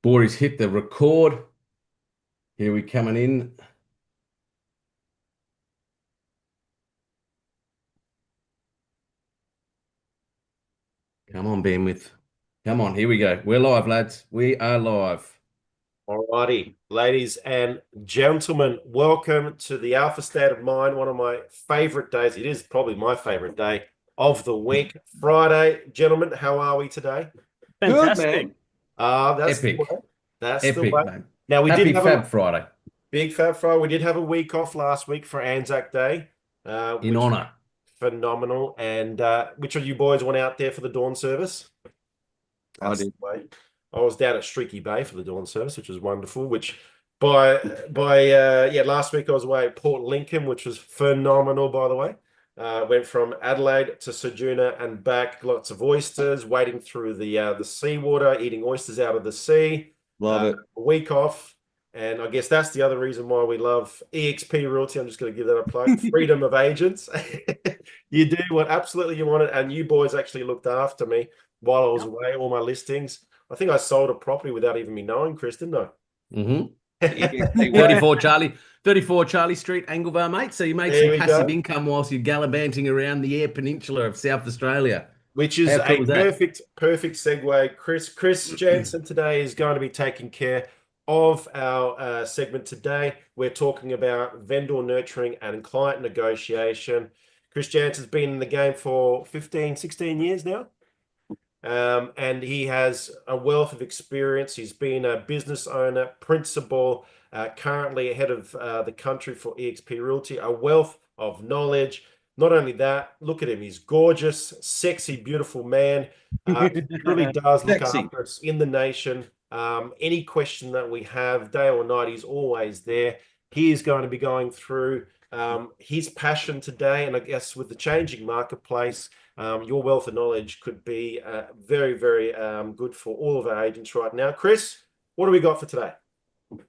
Boris hit the record. Here we coming in. Come on, bandwidth. Come on, here we go. We're live, lads. We are live. Alrighty, ladies and gentlemen, welcome to the Alpha State of Mind, one of my favorite days. It is probably my favorite day of the week. Friday, gentlemen, how are we today? Good, Fantastic. man. That's the Epic. way. That's the Epic, way. man. Now we Happy did have Fab a Friday. big Fab Friday. We did have a week off last week for Anzac Day, In which was honor. phenomenal. And which of you boys went out there for the dawn service? I That's did. the way. I was down at Streaky Bay for the dawn service, which was wonderful. Which by last week I was away at Port Lincoln, which was phenomenal, by the way. Went from Adelaide to Ceduna and back. Lots of oysters, wading through the seawater, eating oysters out of the sea. Love it. A week off. And I guess that's the other reason why we love EXP Realty. I'm just going to give that a plug. Freedom of agents. You do what absolutely you wanted. And you boys actually looked after me while I was away, all my listings. I think I sold a property without even me knowing, Chris, didn't I? Mm-hmm. Anyway, 34 Charlie Street, Anglevale, mate. So you make There some we passive go. income whilst you're gallivanting around the Eyre Peninsula of South Australia. Which is How cool a is that? perfect segue. Chris Jansen today is going to be taking care of our segment today. We're talking about vendor nurturing and client negotiation. Chris Jansen's been in the game for 15, 16 years now. And he has a wealth of experience. He's been a business owner, principal, currently head of the country for EXP Realty, a wealth of knowledge. Not only that, look at him. He's gorgeous, sexy, beautiful man. He really does look Sexy. after us in the nation. Any question that we have, day or night, he's always there. He is going to be going through his passion today. And I guess with the changing marketplace, your wealth of knowledge could be very, very good for all of our agents right now. Chris, what do we got for today?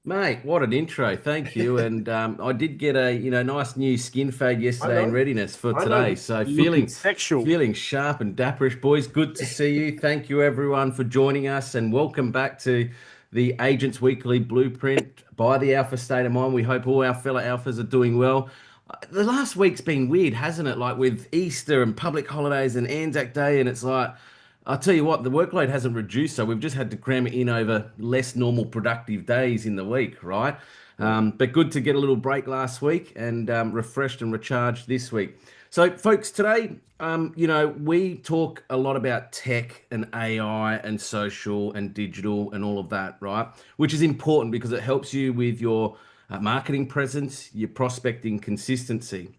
Mate, what an intro. Thank you. And I did get a nice new skin fade yesterday know. in readiness for I know. today. So looking sexual. feeling sharp and dapperish, boys. Good to see you. Thank you everyone for joining us and welcome back to the Agents Weekly Blueprint by the Alpha State of Mind. We hope all our fellow alphas are doing well. The last week's been weird, hasn't it? Like with Easter and public holidays and Anzac Day, and it's like I'll tell you what, the workload hasn't reduced, so we've just had to cram it in over less normal productive days in the week, right? But good to get a little break last week and refreshed and recharged this week. So, folks, today, we talk a lot about tech and AI and social and digital and all of that, right? Which is important because it helps you with your marketing presence, your prospecting consistency.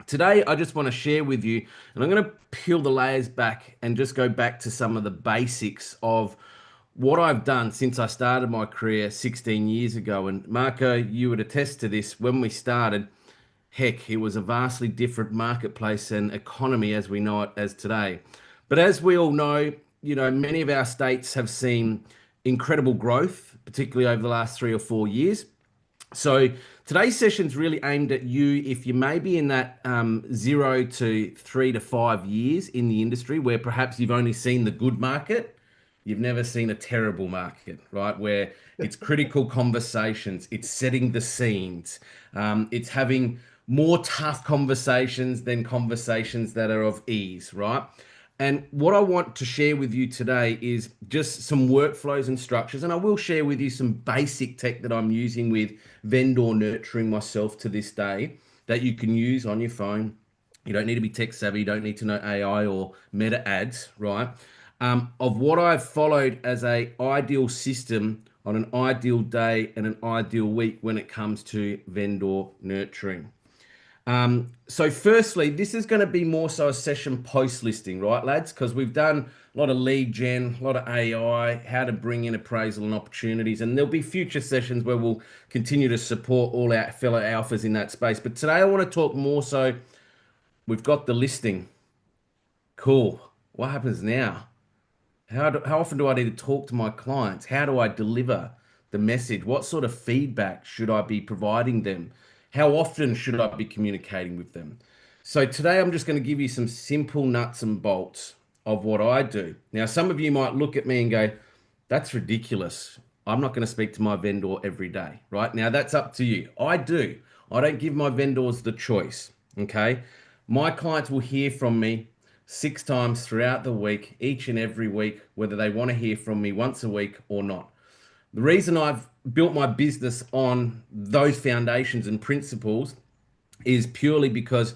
Today, I just want to share with you, and I'm going to peel the layers back and just go back to some of the basics of what I've done since I started my career 16 years ago. And Marco, you would attest to this. When we started, heck, it was a vastly different marketplace and economy as we know it as today. But as we all know, many of our states have seen incredible growth, particularly over the last 3 or 4 years. So today's session's really aimed at you if you may be in that 0 to 3 to 5 years in the industry where perhaps you've only seen the good market, you've never seen a terrible market, right? Where it's critical conversations, it's setting the scenes, it's having more tough conversations than conversations that are of ease, right? And what I want to share with you today is just some workflows and structures. And I will share with you some basic tech that I'm using with vendor nurturing myself to this day that you can use on your phone. You don't need to be tech savvy. You don't need to know AI or meta ads, right? Of what I've followed as a ideal system on an ideal day and an ideal week when it comes to vendor nurturing. So firstly, this is going to be more so a session post listing, right, lads? Because we've done a lot of lead gen, a lot of AI, how to bring in appraisal and opportunities, and there'll be future sessions where we'll continue to support all our fellow alphas in that space. But today I want to talk more so, we've got the listing. Cool. What happens now? How often do I need to talk to my clients? How do I deliver the message? What sort of feedback should I be providing them? How often should I be communicating with them? So today I'm just going to give you some simple nuts and bolts of what I do. Now, some of you might look at me and go, that's ridiculous. I'm not going to speak to my vendor every day, right? Now that's up to you. I do. I don't give my vendors the choice, okay? My clients will hear from me 6 times throughout the week, each and every week, whether they want to hear from me once a week or not. The reason I've built my business on those foundations and principles is purely because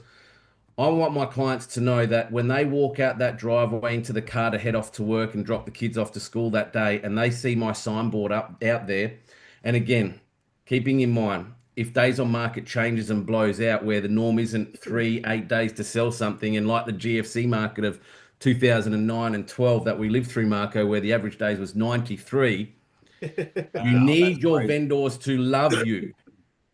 I want my clients to know that when they walk out that driveway into the car to head off to work and drop the kids off to school that day, and they see my signboard up out there, and again, keeping in mind, if days on market changes and blows out where the norm isn't 8 days to sell something, and like the GFC market of 2009 and 12 that we lived through, Marco, where the average days was 93, you Wow, that's need your crazy. vendors to love you.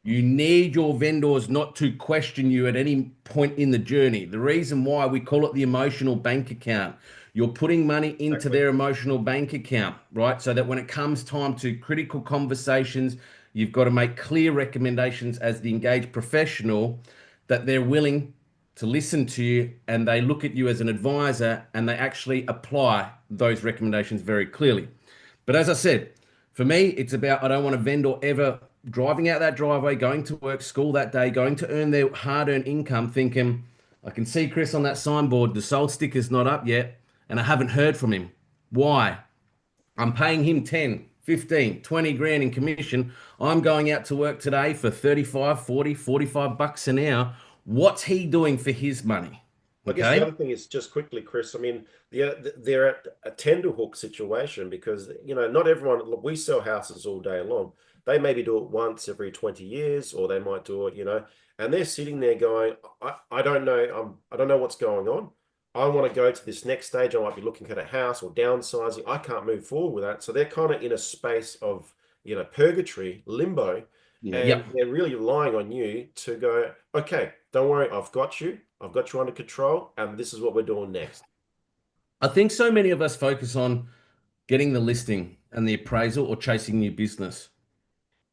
You need your vendors not to question you at any point in the journey. The reason why we call it the emotional bank account, you're putting money into Exactly. their emotional bank account, right? So that when it comes time to critical conversations, you've got to make clear recommendations as the engaged professional that they're willing to listen to you and they look at you as an advisor and they actually apply those recommendations very clearly. But as I said, for me, it's about I don't want a vendor ever driving out that driveway, going to work, school that day, going to earn their hard-earned income, thinking, I can see Chris on that signboard, the sold sticker's not up yet, and I haven't heard from him. Why? I'm paying him 10, 15, 20 grand in commission. I'm going out to work today for 35, 40, 45 bucks an hour. What's he doing for his money? I guess the Okay. other thing is just quickly, Chris. I mean, they're at a tenderhook situation because not everyone. Look, we sell houses all day long. They maybe do it once every 20 years, or they might do it, and they're sitting there going, I don't know, I don't know what's going on. I want to go to this next stage. I might be looking at a house or downsizing. I can't move forward with that. So they're kind of in a space of, purgatory, limbo, Yeah. and Yep. they're really relying on you to go, okay, don't worry, I've got you. I've got you under control, and this is what we're doing next. I think so many of us focus on getting the listing and the appraisal or chasing new business.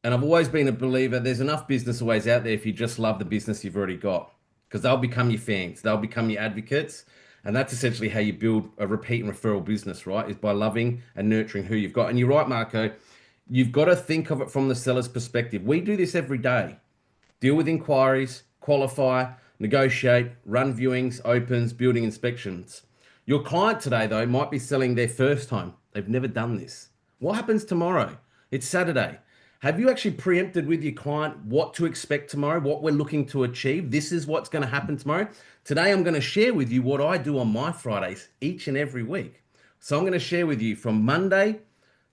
And I've always been a believer there's enough business always out there if you just love the business you've already got, because they'll become your fans, they'll become your advocates. And that's essentially how you build a repeat and referral business, right? Is by loving and nurturing who you've got. And you're right, Marco, you've got to think of it from the seller's perspective. We do this every day. Deal with inquiries, qualify, negotiate, run viewings, opens, building inspections. Your client today, though, might be selling their first home. They've never done this. What happens tomorrow? It's Saturday. Have you actually preempted with your client what to expect tomorrow, what we're looking to achieve? This is what's going to happen tomorrow. Today, I'm going to share with you what I do on my Fridays each and every week. So I'm going to share with you from Monday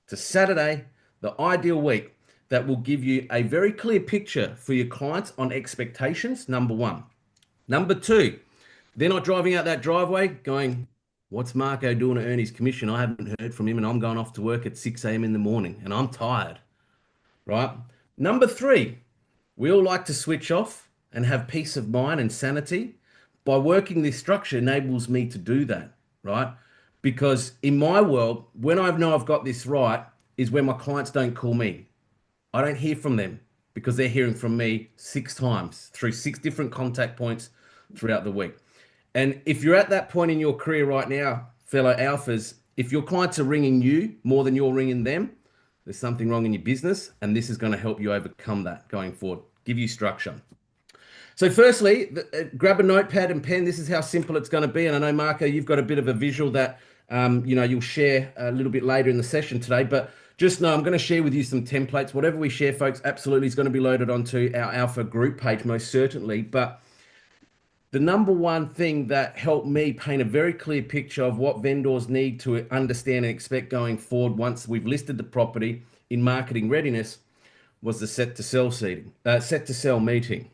to Saturday, the ideal week that will give you a very clear picture for your clients on expectations, number one. Number two, they're not driving out that driveway going, what's Marco doing to earn his commission? I haven't heard from him and I'm going off to work at 6 a.m. in the morning and I'm tired, right? Number three, we all like to switch off and have peace of mind and sanity. By working this structure enables me to do that, right? Because in my world, when I know I've got this right, is when my clients don't call me. I don't hear from them because they're hearing from me 6 times through 6 different contact points throughout the week. And if you're at that point in your career right now, fellow alphas, if your clients are ringing you more than you're ringing them, there's something wrong in your business. And this is going to help you overcome that going forward, give you structure. So, firstly, grab a notepad and pen. This is how simple it's going to be. And I know, Marco, you've got a bit of a visual that you'll share a little bit later in the session today. But just know I'm going to share with you some templates. Whatever we share, folks, absolutely is going to be loaded onto our Alpha group page, most certainly. But the number one thing that helped me paint a very clear picture of what vendors need to understand and expect going forward once we've listed the property in marketing readiness was the set to sell meeting.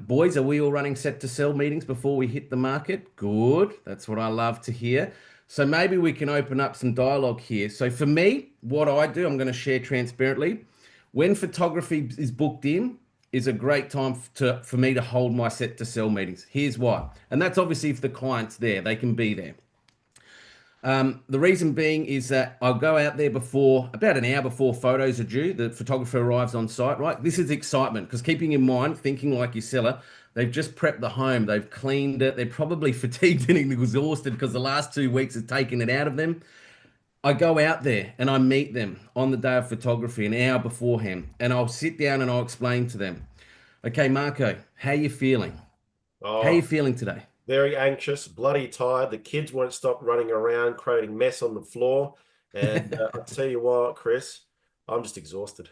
Boys, are we all running set to sell meetings before we hit the market? Good. That's what I love to hear. So maybe we can open up some dialogue here. So for me, what I do, I'm going to share transparently. When photography is booked in, is a great time for me to hold my set to sell meetings. Here's why. And that's obviously if the client's there, they can be there. The reason being is that I'll go out there about an hour before photos are due. The photographer arrives on site, right? This is excitement because keeping in mind, thinking like your seller, they've just prepped the home, they've cleaned it, they're probably fatigued and exhausted because the last 2 weeks has taken it out of them. I go out there and I meet them on the day of photography an hour beforehand, and I'll sit down and I'll explain to them, okay, Marco, how you feeling? How you Oh, feeling today? very anxious, bloody tired. The kids won't stop running around, creating mess on the floor. And I'll tell you what, Chris, I'm just exhausted.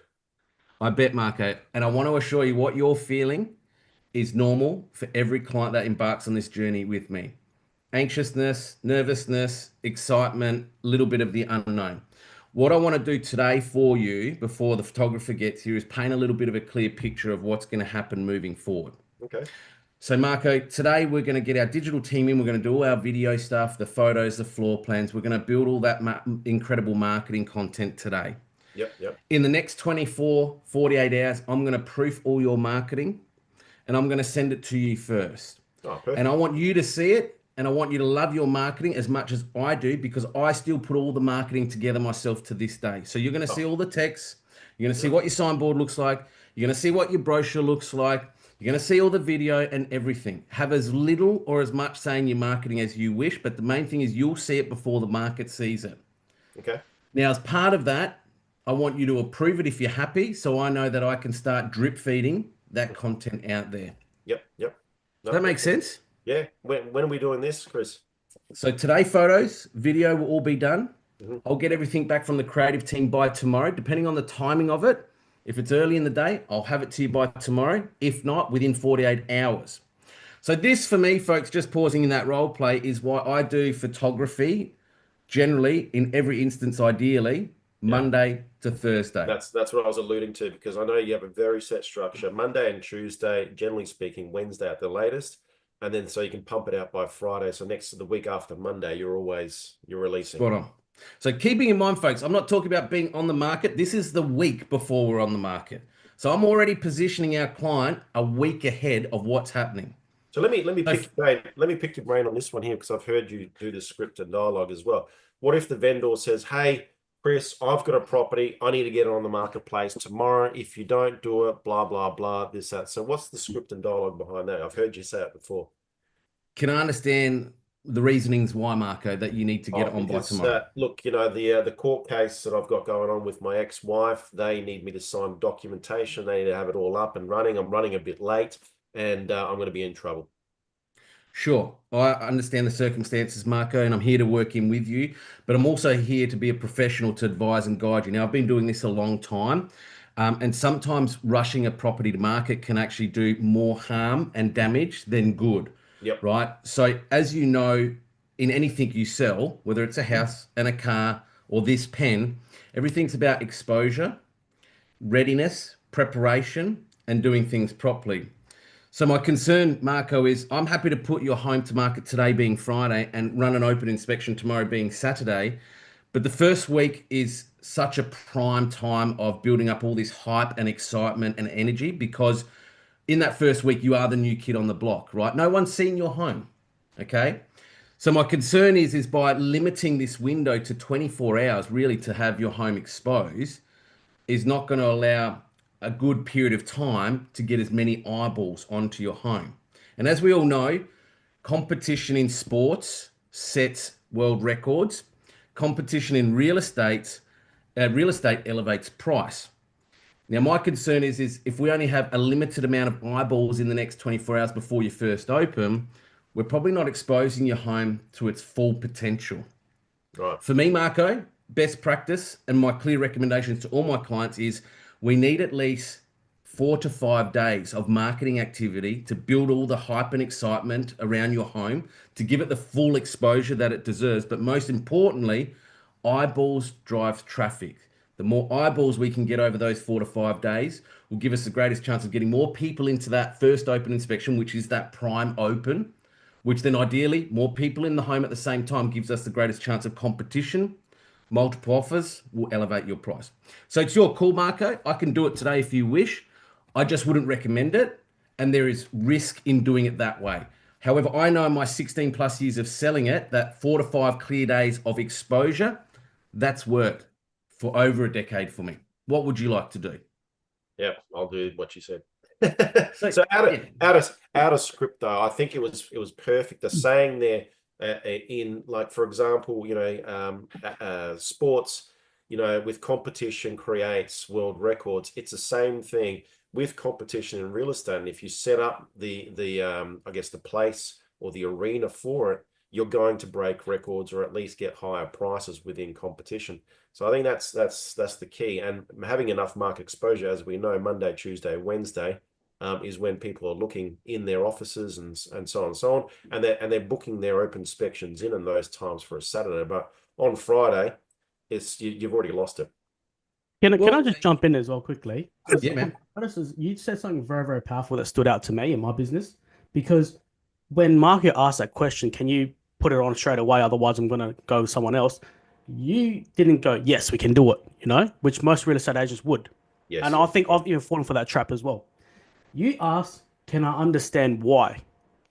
I bet, Marco. And I want to assure you what you're feeling is normal for every client that embarks on this journey with me. Anxiousness, nervousness, excitement, a little bit of the unknown. What I want to do today for you before the photographer gets here is paint a little bit of a clear picture of what's going to happen moving forward. Okay. So, Marco, today we're going to get our digital team in. We're going to do all our video stuff, the photos, the floor plans. We're going to build all that incredible marketing content today. Yep. Yep. In the next 24, 48 hours, I'm going to proof all your marketing and I'm going to send it to you first. Oh, And I perfect. want you to see it and I want you to love your marketing as much as I do because I still put all the marketing together myself to this day. So you're going to see Oh, all the text. You're going to see yep. what your signboard looks like. You're going to see what your brochure looks like. You're going to see all the video and everything. Have as little or as much say in your marketing as you wish, but the main thing is you'll see it before the market sees it. Okay. Now, as part of that, I want you to approve it if you're happy, so I know that I can start drip feeding that content out there. Yep. Yep. Does No, that make sense? yeah. When are we doing this, Chris? So today, photos, video will all be done. Hmm. I'll get everything back from the creative team by tomorrow, depending on the timing of it. If it's early in the day, I'll have it to you by tomorrow. If not, within 48 hours. So this, for me, folks, just pausing in that role play, is why I do photography generally, in every instance, ideally, Yeah. Monday to Thursday. That's what I was alluding to because I know you have a very set structure, Monday and Tuesday, generally speaking, Wednesday at the latest, and then so you can pump it out by Friday. So next to the week after Monday, you're releasing. Spot on. So keeping in mind, folks, I'm not talking about being on the market. This is the week before we're on the market. So I'm already positioning our client a week ahead of what's happening. So let me So pick your brain. Let me pick your brain on this one here because I've heard you do the script and dialogue as well. What if the vendor says, "Hey, Chris, I've got a property. I need to get it on the marketplace tomorrow. If you don't do it, blah blah blah, this that." So what's the script and dialogue behind that? I've heard you say it before. can I understand the reasonings why, Marco, that you need to get it on by Because tomorrow? look, you know the court case that I've got going on with my ex-wife. They need me to sign documentation. They need to have it all up and running. I'm running a bit late, and I'm going to be in trouble. Sure, I understand the circumstances, Marco, and I'm here to work in with you, but I'm also here to be a professional to advise and guide you. Now, I've been doing this a long time, and sometimes rushing a property to market can actually do more harm and damage than good, Yep. right? So, as you know, in anything you sell, whether it's a house and a car or this pen, everything's about exposure, readiness, preparation, and doing things properly. So my concern, Marco, is I'm happy to put your home to market today being Friday and run an open inspection tomorrow being Saturday. But the first week is such a prime time of building up all this hype and excitement and energy because in that first week you are the new kid on the block, right? No one's seen your home. Okay. So my concern is by limiting this window to 24 hours really to have your home exposed is not going to allow a good period of time to get as many eyeballs onto your home. And as we all know, competition in sports sets world records. Competition in real estate elevates price. Now, my concern is if we only have a limited amount of eyeballs in the next 24 hours before you first open, we're probably not exposing your home to its full potential. Right. For me, Marco, best practice and my clear recommendations to all my clients is we need at least 4 to 5 days of marketing activity to build all the hype and excitement around your home, to give it the full exposure that it deserves. But most importantly, eyeballs drive traffic. The more eyeballs we can get over those 4 to 5 days will give us the greatest chance of getting more people into that first open inspection, which is that prime open, which then ideally more people in the home at the same time gives us the greatest chance of competition. Multiple offers will elevate your price. So it's your call, Marco. I can do it today if you wish. I just wouldn't recommend it. And there is risk in doing it that way. However, I know in my 16 plus years of selling it, that 4 to 5 clear days of exposure, that's worked for over a decade for me. What would you like to do? Yeah, I'll do what you said. So, So yeah. out of script though, I think it was perfect. The saying there, in, like, for example, sports, with competition creates world records. It's the same thing with competition in real estate. And if you set up I guess the place or the arena for it, you're going to break records or at least get higher prices within competition. So I think that's the key. And having enough market exposure, as we know, Monday, Tuesday, Wednesday, is when people are looking in their offices and so on and so on, and they're booking their open inspections in those times for a Saturday. But on Friday, you've already lost it. Can I just jump in as well quickly? Yeah, man. You said something very, very powerful that stood out to me in my business, because when market asked that question, can you put it on straight away? Otherwise, I'm going to go with someone else. You didn't go, yes, we can do it, which most real estate agents would. Yes. And I think I've even fallen for that trap as well. You asked, can I understand why?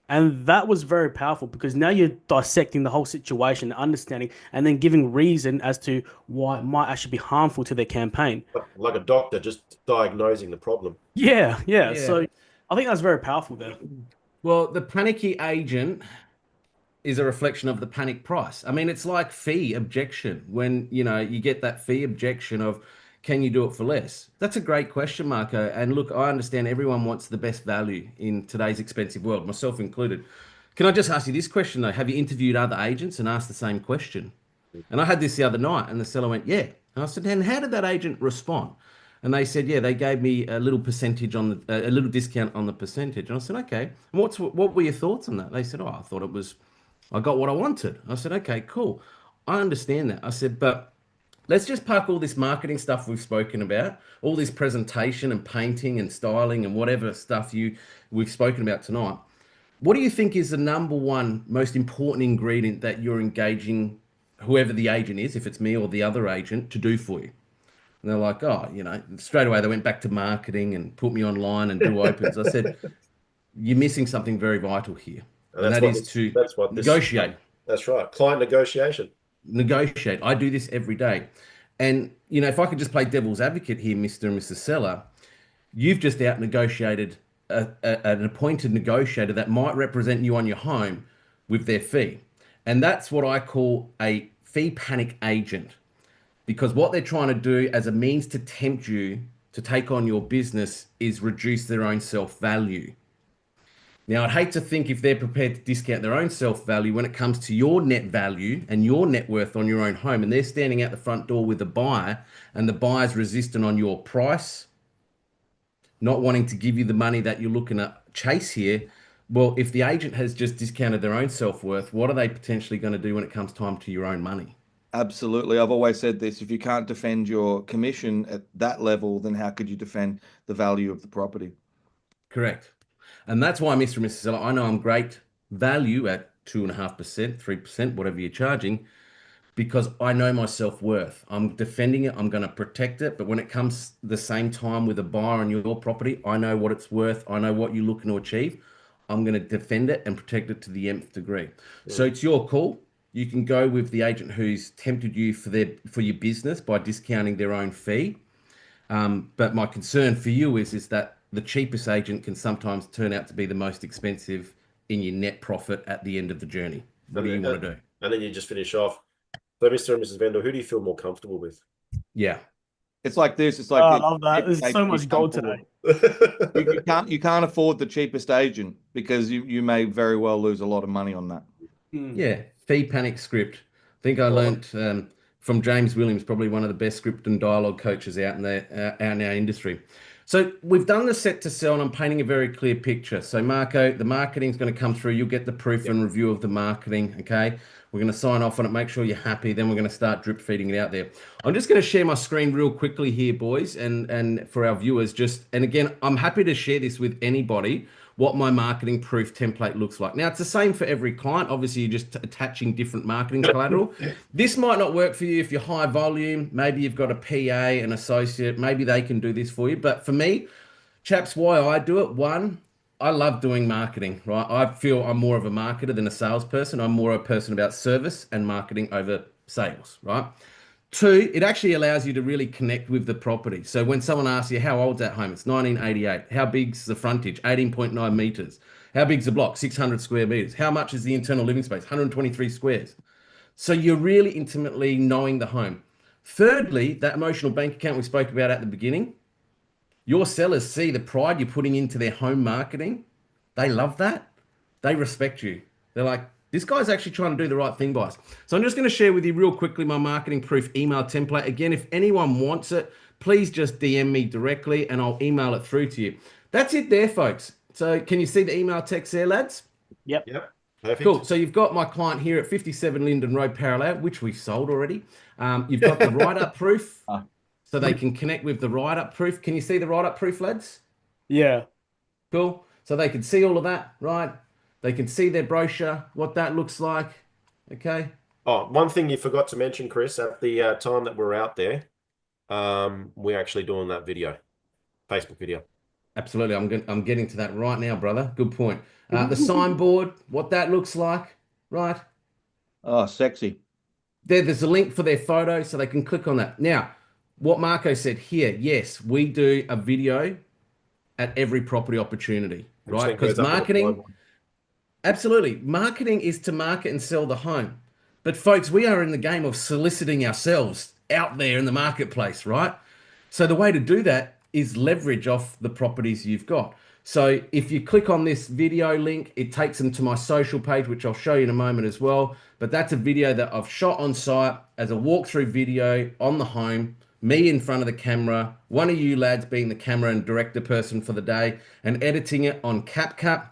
And that was very powerful, because now you're dissecting the whole situation, understanding, and then giving reason as to why it might actually be harmful to their campaign. Like a doctor just diagnosing the problem. Yeah. So I think that's very powerful there. Well, the panicky agent is a reflection of the panic price. I mean, it's like fee objection. When, you get that fee objection of, can you do it for less? That's a great question, Marco. And look, I understand everyone wants the best value in today's expensive world, myself included. Can I just ask you this question though? Have you interviewed other agents and asked the same question? And I had this the other night, and the seller went, yeah. And I said, and how did that agent respond? And they said, yeah, they gave me a little percentage on a little discount on the percentage. And I said, okay. And what were your thoughts on that? They said, oh, I thought I got what I wanted. I said, okay, cool. I understand that. I said, but let's just park all this marketing stuff we've spoken about, all this presentation and painting and styling and whatever stuff we've spoken about tonight. What do you think is the number one most important ingredient that you're engaging whoever the agent is, if it's me or the other agent, to do for you? And they're like, oh, straight away they went back to marketing and put me online and do opens. I said, you're missing something very vital here. And that is to negotiate. That's right. Client negotiation. Negotiate. I do this every day. And, if I could just play devil's advocate here, Mr. and Mrs. Seller, you've just out negotiated an appointed negotiator that might represent you on your home with their fee. And that's what I call a fee panic agent, because what they're trying to do as a means to tempt you to take on your business is reduce their own self-value. Now, I'd hate to think if they're prepared to discount their own self-value when it comes to your net value and your net worth on your own home, and they're standing out the front door with a buyer, and the buyer's resistant on your price, not wanting to give you the money that you're looking to chase here. Well, if the agent has just discounted their own self-worth, what are they potentially going to do when it comes time to your own money? Absolutely. I've always said this: if you can't defend your commission at that level, then how could you defend the value of the property? Correct. And that's why, Mr. and Mrs. Seller, I know I'm great value at 2.5%, 3%, whatever you're charging, because I know my self-worth. I'm defending it. I'm going to protect it. But when it comes the same time with a buyer on your property, I know what it's worth. I know what you're looking to achieve. I'm going to defend it and protect it to the nth degree. Yeah. So it's your call. You can go with the agent who's tempted you for your business by discounting their own fee. But my concern for you is that the cheapest agent can sometimes turn out to be the most expensive in your net profit at the end of the journey. What do you want to do? And then you just finish off. So, Mr. and Mrs. Vendor, who do you feel more comfortable with? Yeah. It's like this. It's like I love that. There's so much gold today. You can't afford the cheapest agent, because you may very well lose a lot of money on that. Yeah. Fee panic script. I think I learnt from James Williams, probably one of the best script and dialogue coaches out in our industry. So we've done the set to sell, and I'm painting a very clear picture. So Marco, the marketing is going to come through. You'll get the proof and review of the marketing. Okay. We're going to sign off on it, make sure you're happy. Then we're going to start drip feeding it out there. I'm just going to share my screen real quickly here, boys, and for our viewers. And again, I'm happy to share this with anybody, what my marketing proof template looks like. Now, it's the same for every client. Obviously, you're just attaching different marketing collateral. This might not work for you if you're high volume. Maybe you've got a PA, an associate. Maybe they can do this for you. But for me, chaps, why I do it, one, I love doing marketing, right? I feel I'm more of a marketer than a salesperson. I'm more a person about service and marketing over sales, right? Two, it actually allows you to really connect with the property. So when someone asks you, how old's that home? It's 1988. How big's the frontage? 18.9 meters. How big's the block? 600 square meters. How much is the internal living space? 123 squares. So you're really intimately knowing the home. Thirdly, that emotional bank account we spoke about at the beginning, your sellers see the pride you're putting into their home marketing. They love that. They respect you. They're like, this guy's actually trying to do the right thing by us. So I'm just going to share with you real quickly my marketing proof email template. Again, if anyone wants it, please just DM me directly and I'll email it through to you. That's it there, folks. So can you see the email text there, lads? Yep. Perfect. Cool. So you've got my client here at 57 Linden Road, Parallel, which we've sold already. You've got the write-up proof, so they can connect with the write-up proof. Can you see the write-up proof, lads? Yeah. Cool. So they can see all of that, right? They can see their brochure, what that looks like. Okay. Oh, one thing you forgot to mention, Chris, at the time that we're out there, we're actually doing that video, Facebook video. Absolutely. I'm getting to that right now, brother. Good point. The signboard, what that looks like, right? Oh, sexy. There's a link for their photo, so they can click on that. Now, what Marco said here, yes, we do a video at every property opportunity, right? Because marketing, absolutely, marketing is to market and sell the home. But folks, we are in the game of soliciting ourselves out there in the marketplace, right? So the way to do that is leverage off the properties you've got. So if you click on this video link, it takes them to my social page, which I'll show you in a moment as well. But that's a video that I've shot on site as a walkthrough video on the home, me in front of the camera, one of you lads being the camera and director person for the day, and editing it on CapCut,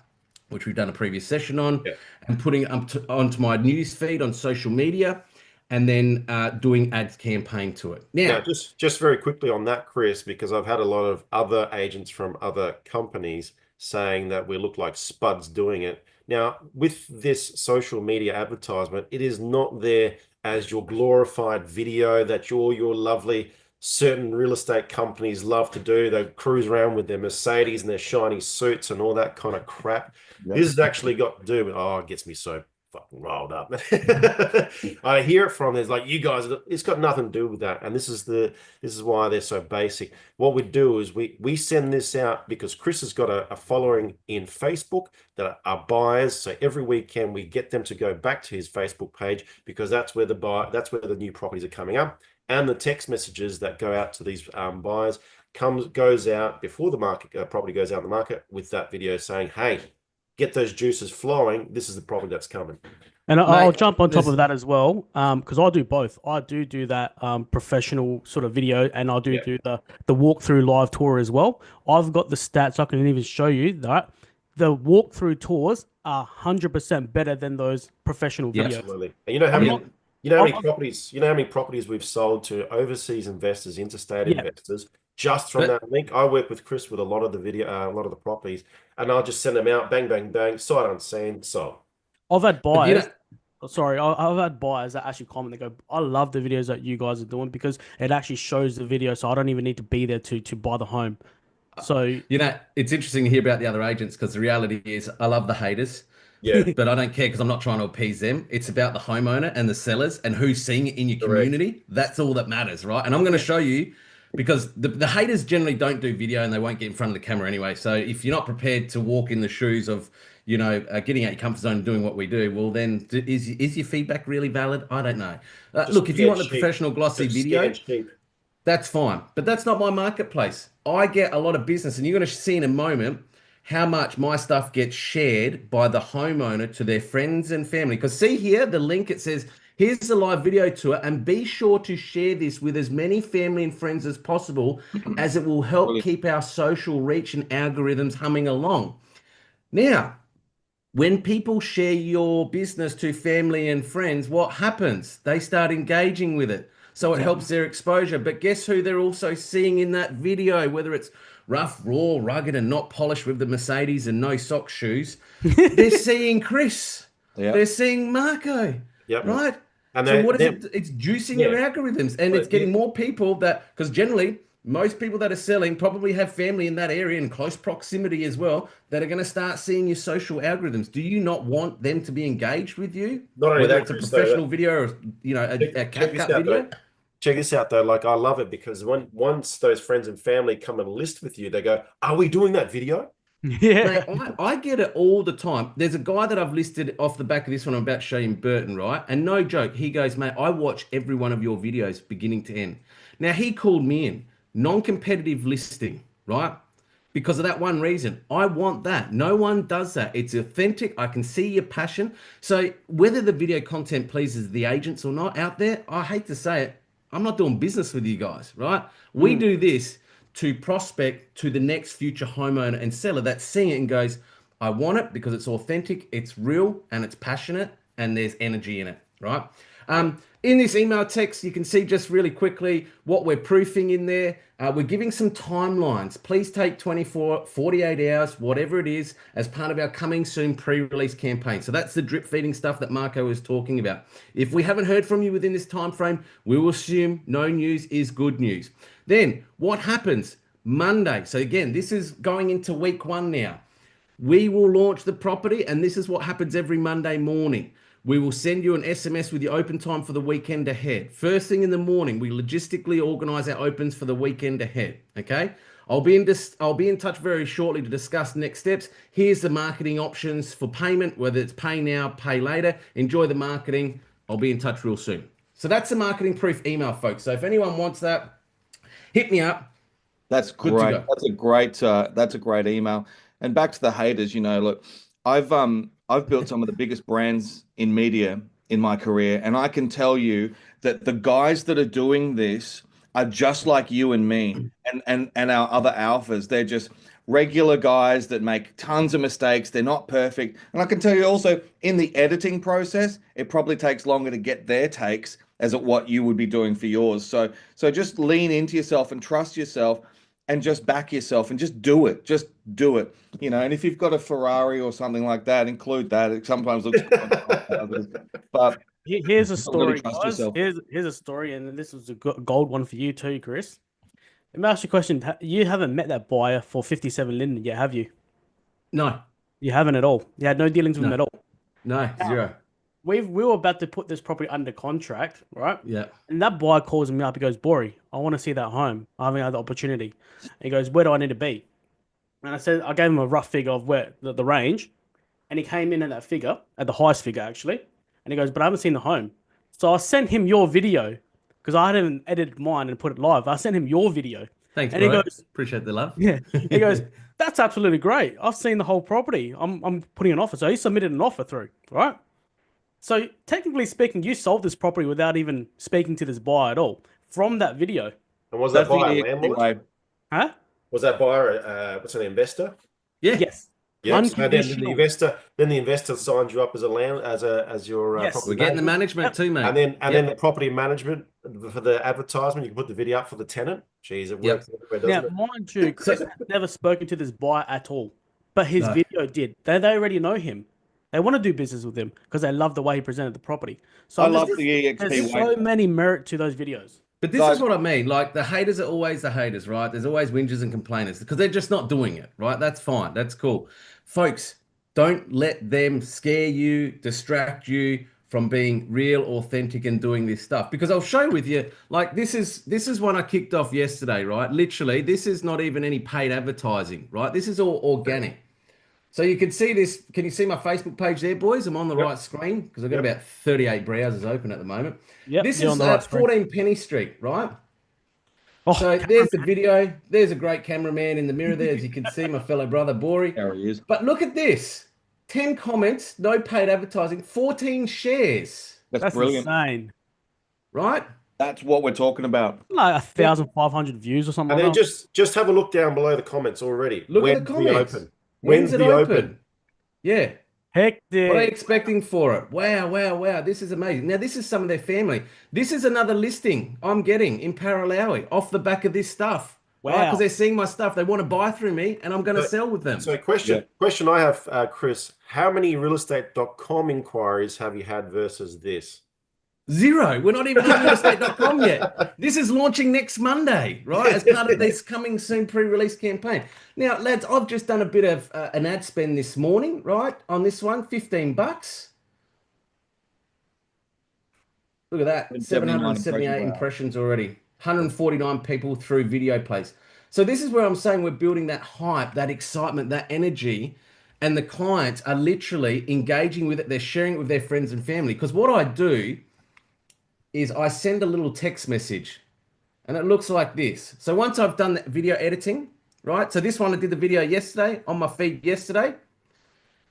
which we've done a previous session on, and putting it onto my news feed on social media, and then doing ads campaign to it. Now, just very quickly on that, Chris, because I've had a lot of other agents from other companies saying that we look like spuds doing it. Now, with this social media advertisement, it is not there as your glorified video that your lovely certain real estate companies love to do. They cruise around with their Mercedes and their shiny suits and all that kind of crap. Yep. This has actually got to do with, oh, it gets me so fucking riled up. I hear it from there's like, you guys, it's got nothing to do with that. And this is why they're so basic. What we do is we send this out because Chris has got a following in Facebook that are buyers. So every weekend we get them to go back to his Facebook page because that's where the new properties are coming up. And the text messages that go out to these buyers goes out before the property goes out in the market with that video saying, hey, get those juices flowing. This is the property that's coming. And I'll jump on top of that as well, because I do both. I do that professional sort of video, and I do the walkthrough live tour as well. I've got the stats. I can even show you that the walkthrough tours are 100% better than those professional videos. Absolutely. And you know how many properties we've sold to overseas investors, interstate investors, just from that link. I work with Chris with a lot of the video, a lot of the properties, and I'll just send them out, bang, bang, bang, sight unseen, sold. I've had buyers. I've had buyers that actually comment. They go, "I love the videos that you guys are doing because it actually shows the video, so I don't even need to be there to buy the home." So it's interesting to hear about the other agents because the reality is, I love the haters. Yeah, but I don't care because I'm not trying to appease them. It's about the homeowner and the sellers and who's seeing it in your community. That's all that matters, right? And I'm going to show you because the haters generally don't do video and they won't get in front of the camera anyway. So if you're not prepared to walk in the shoes of, getting out your comfort zone and doing what we do, well, then is your feedback really valid? I don't know. Look, if you want the professional glossy video, that's fine. But that's not my marketplace. I get a lot of business, and you're going to see in a moment how much my stuff gets shared by the homeowner to their friends and family. Because see here, the link, it says, here's the live video tour, and be sure to share this with as many family and friends as possible, as it will help keep our social reach and algorithms humming along. Now, when people share your business to family and friends, what happens? They start engaging with it. So it helps their exposure. But guess who they're also seeing in that video, whether it's rough, raw, rugged, and not polished with the Mercedes and no sock shoes? They're seeing Chris. Yep. They're seeing Marco. Yep. Right? And so what is it? It's juicing your algorithms, and it's getting more people that, because generally most people that are selling probably have family in that area in close proximity as well that are going to start seeing your social algorithms. Do you not want them to be engaged with you? Not only whether that, it's a professional video or a CapCut video. Check this out though. Like, I love it because once those friends and family come and list with you, they go, "Are we doing that video?" Yeah. Mate, I get it all the time. There's a guy that I've listed off the back of this one I'm about to show you in Burton, right? And no joke, he goes, mate, I watch every one of your videos beginning to end. Now, he called me in, non-competitive listing, right? Because of that one reason. I want that. No one does that. It's authentic. I can see your passion. So whether the video content pleases the agents or not out there, I hate to say it, I'm not doing business with you guys, right? We do this to prospect to the next future homeowner and seller that's seeing it and goes, I want it because it's authentic, it's real, and it's passionate, and there's energy in it, right? In this email text, you can see just really quickly what we're proofing in there. We're giving some timelines. Please take 24, 48 hours, whatever it is, as part of our coming soon pre-release campaign. So that's the drip feeding stuff that Marco was talking about. If we haven't heard from you within this time frame, we will assume no news is good news. Then what happens? Monday. So again, this is going into week 1 now. We will launch the property, and this is what happens every Monday morning. We will send you an SMS with your open time for the weekend ahead. First thing in the morning, we logistically organize our opens for the weekend ahead. Okay. I'll be in touch very shortly to discuss next steps. Here's the marketing options for payment, whether it's pay now, pay later. Enjoy the marketing. I'll be in touch real soon. So that's the marketing proof email, folks. So if anyone wants that, hit me up. That's Good to great. go. That's a great email. And back to the haters, look, I've built some of the biggest brands in media in my career, and I can tell you that the guys that are doing this are just like you and me and our other alphas. They're just regular guys that make tons of mistakes. They're not perfect. And I can tell you also in the editing process, it probably takes longer to get their takes as at what you would be doing for yours. So just lean into yourself and trust yourself and just back yourself and just do it. Just do it. And if you've got a Ferrari or something like that, include that. It sometimes looks good, but Here's a story, really trust guys. yourself. Here's a story, and this was a gold one for you too, Chris. Let me ask you a question. You haven't met that buyer for 57 Linden yet, have you? No, You haven't at all. You had no dealings with him No. at all. no, zero. We were about to put this property under contract, right? Yeah. And that buyer calls me up. He goes, Bori, I want to see that home. I haven't had the opportunity. And he goes, where do I need to be? And I gave him a rough figure of where the range. And he came in at that figure, at the highest figure actually. And he goes, but I haven't seen the home. So I sent him your video because I hadn't edited mine and put it live. I sent him your video. Thanks, And bro. he goes, Appreciate the love. yeah. He goes, that's absolutely great. I've seen the whole property. I'm putting an offer. So he submitted an offer through, right? So technically speaking, you sold this property without even speaking to this buyer at all from that video. And was that That's the buyer a easy landlord? way. Huh? Was that buyer what's an investor? Yeah. Yes. Yeah. So then the Unconditional. investor signs you up as as your Yes. property We're getting the management. management too, mate. And then the property management for the advertisement, you can put the video up for the tenant. Jeez, it works everywhere, Now, doesn't it? mind you, Chris has never spoken to this buyer at all, but his No. video did. They already know him. They want to do business with him because they love the way he presented the property. So I love the there's EXP so way. many merit to those videos. But this Guys- is what I mean. Like the haters are always the haters, right? There's always whingers and complainers because they're just not doing it, right? That's fine. That's cool. Folks, don't let them scare you, distract you from being real, authentic, and doing this stuff. Because I'll show with you, like this is one I kicked off yesterday, right? Literally, this is not even any paid advertising, right? This is all organic. So you can see this. Can you see my Facebook page there, boys? I'm on the right screen because I've got about 38 browsers open at the moment. Yep, This you're is on the right at screen. 14 Penny Street, right? Oh, So there's the video. There's a great cameraman in the mirror there, as you can see, my fellow brother, Bori. There he is. But look at this. 10 comments, no paid advertising, 14 shares, that's brilliant. insane. right? That's what we're talking about. Like 1,500 views or something. And then like that. just have a look down below the comments already. Look at the comments. When's it open? Yeah. Hectic. What are you expecting for it? Wow, wow, wow. This is amazing. Now, this is some of their family. This is another listing I'm getting in Paralawi off the back of this stuff. Wow. Because they're seeing my stuff. They want to buy through me and I'm going to sell with them. So question I have, Chris, how many realestate.com inquiries have you had versus this? Zero. We're not even on realestate.com yet. This is launching next Monday, right? As part of this coming soon pre-release campaign. Now, lads, I've just done a bit of an ad spend this morning, right? On this one, $15. Look at that. 778 impressions already. 149 people through video plays. So this is where I'm saying we're building that hype, that excitement, that energy, and the clients are literally engaging with it. They're sharing it with their friends and family. Because what I do is I send a little text message and it looks like this. So once I've done that video editing, right? So this one, I did the video yesterday on my feed yesterday.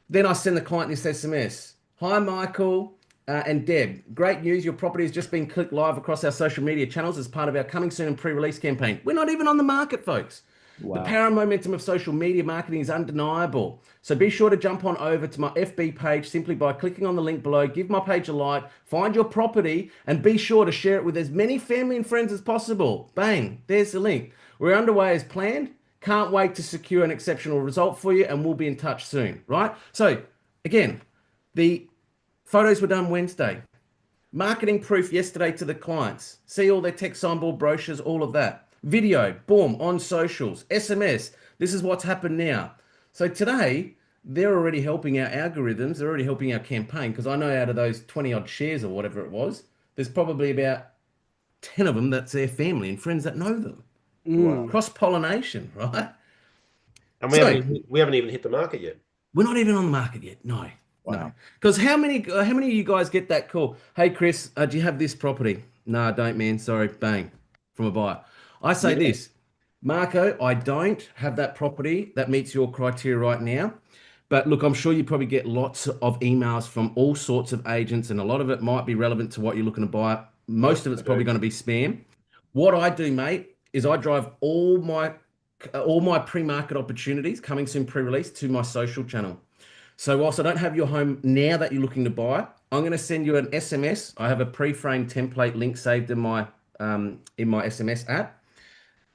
Then I send the client this SMS. Hi, Michael and Deb. Great news. Your property has just been clicked live across our social media channels as part of our coming soon and pre-release campaign. We're not even on the market, folks. Wow. The power and momentum of social media marketing is undeniable. So be sure to jump on over to my FB page simply by clicking on the link below. Give my page a like, find your property, and be sure to share it with as many family and friends as possible. Bang, there's the link. We're underway as planned. Can't wait to secure an exceptional result for you, and we'll be in touch soon, right? So again, the photos were done Wednesday. Marketing proof yesterday to the clients. See all their text signboard brochures, all of that. Video, boom, on socials, SMS. This is what's happened now. So today, they're already helping our algorithms. They're already helping our campaign, because I know out of those 20 odd shares or whatever it was, there's probably about 10 of them that's their family and friends that know them. Wow. Cross-pollination, right? And we haven't even hit the market yet. We're not even on the market yet. No. Wow. No. Because how many of you guys get that call? Hey, Chris, do you have this property? No, I don't, man. Sorry. Bang. From a buyer. I say this, Marco, I don't have that property that meets your criteria right now. But look, I'm sure you probably get lots of emails from all sorts of agents, and a lot of it might be relevant to what you're looking to buy. Most of it's probably going to be spam. What I do, mate, is I drive all my pre-market opportunities coming soon pre-release to my social channel. So whilst I don't have your home now that you're looking to buy, I'm going to send you an SMS. I have a pre-framed template link saved in my SMS app.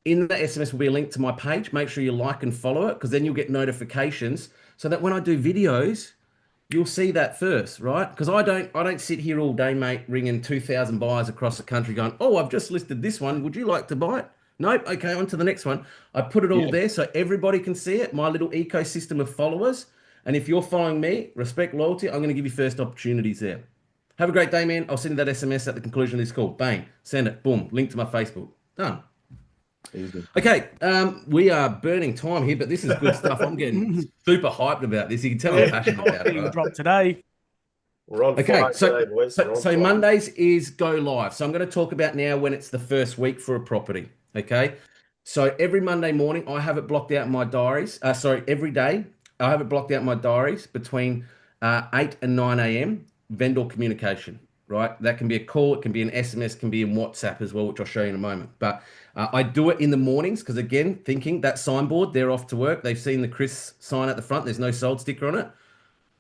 In that SMS will be a link to my page. Make sure you like and follow it, because then you'll get notifications so that when I do videos, you'll see that first, right? Because I don't sit here all day, mate, ringing 2,000 buyers across the country going, oh, I've just listed this one. Would you like to buy it? Nope. Okay, on to the next one. I put it all there so everybody can see it, my little ecosystem of followers. And if you're following me, respect, loyalty, I'm going to give you first opportunities there. Have a great day, man. I'll send you that SMS at the conclusion of this call. Bang, send it. Boom, link to my Facebook. Done. Easy. Okay, we are burning time here, but this is good stuff. I'm getting super hyped about this. You can tell I'm passionate about it. Right? Drop today. We're on fire today, boys. So Mondays is go live. So I'm going to talk about now when it's the first week for a property. Okay, so every Monday morning I have it blocked out in my diaries. Every day I have it blocked out in my diaries between 8 and 9 a.m. vendor communication. Right, that can be a call, it can be an SMS, can be in WhatsApp as well, which I'll show you in a moment. But I do it in the mornings because, again, thinking that signboard, they're off to work. They've seen the Chris sign at the front. There's no sold sticker on it.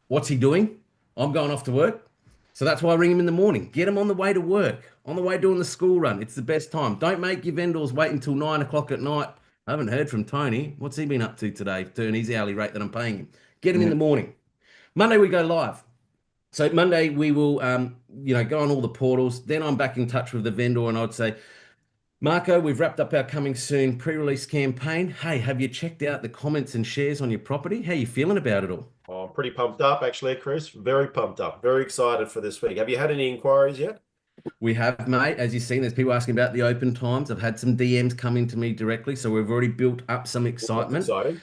What's he doing? I'm going off to work. So that's why I ring him in the morning. Get him on the way to work, on the way doing the school run. It's the best time. Don't make your vendors wait until 9 o'clock at night. I haven't heard from Tony. What's he been up to today to earn his hourly rate that I'm paying him? Get him in the morning. Monday, we go live. So Monday, we will, go on all the portals. Then I'm back in touch with the vendor, and I'd say, Marco, we've wrapped up our coming soon pre-release campaign. Hey, have you checked out the comments and shares on your property? How are you feeling about it all? Oh, I'm pretty pumped up, actually, Chris. Very pumped up. Very excited for this week. Have you had any inquiries yet? We have, mate. As you've seen, there's people asking about the open times. I've had some DMs come into me directly, so we've already built up some excitement. Exciting.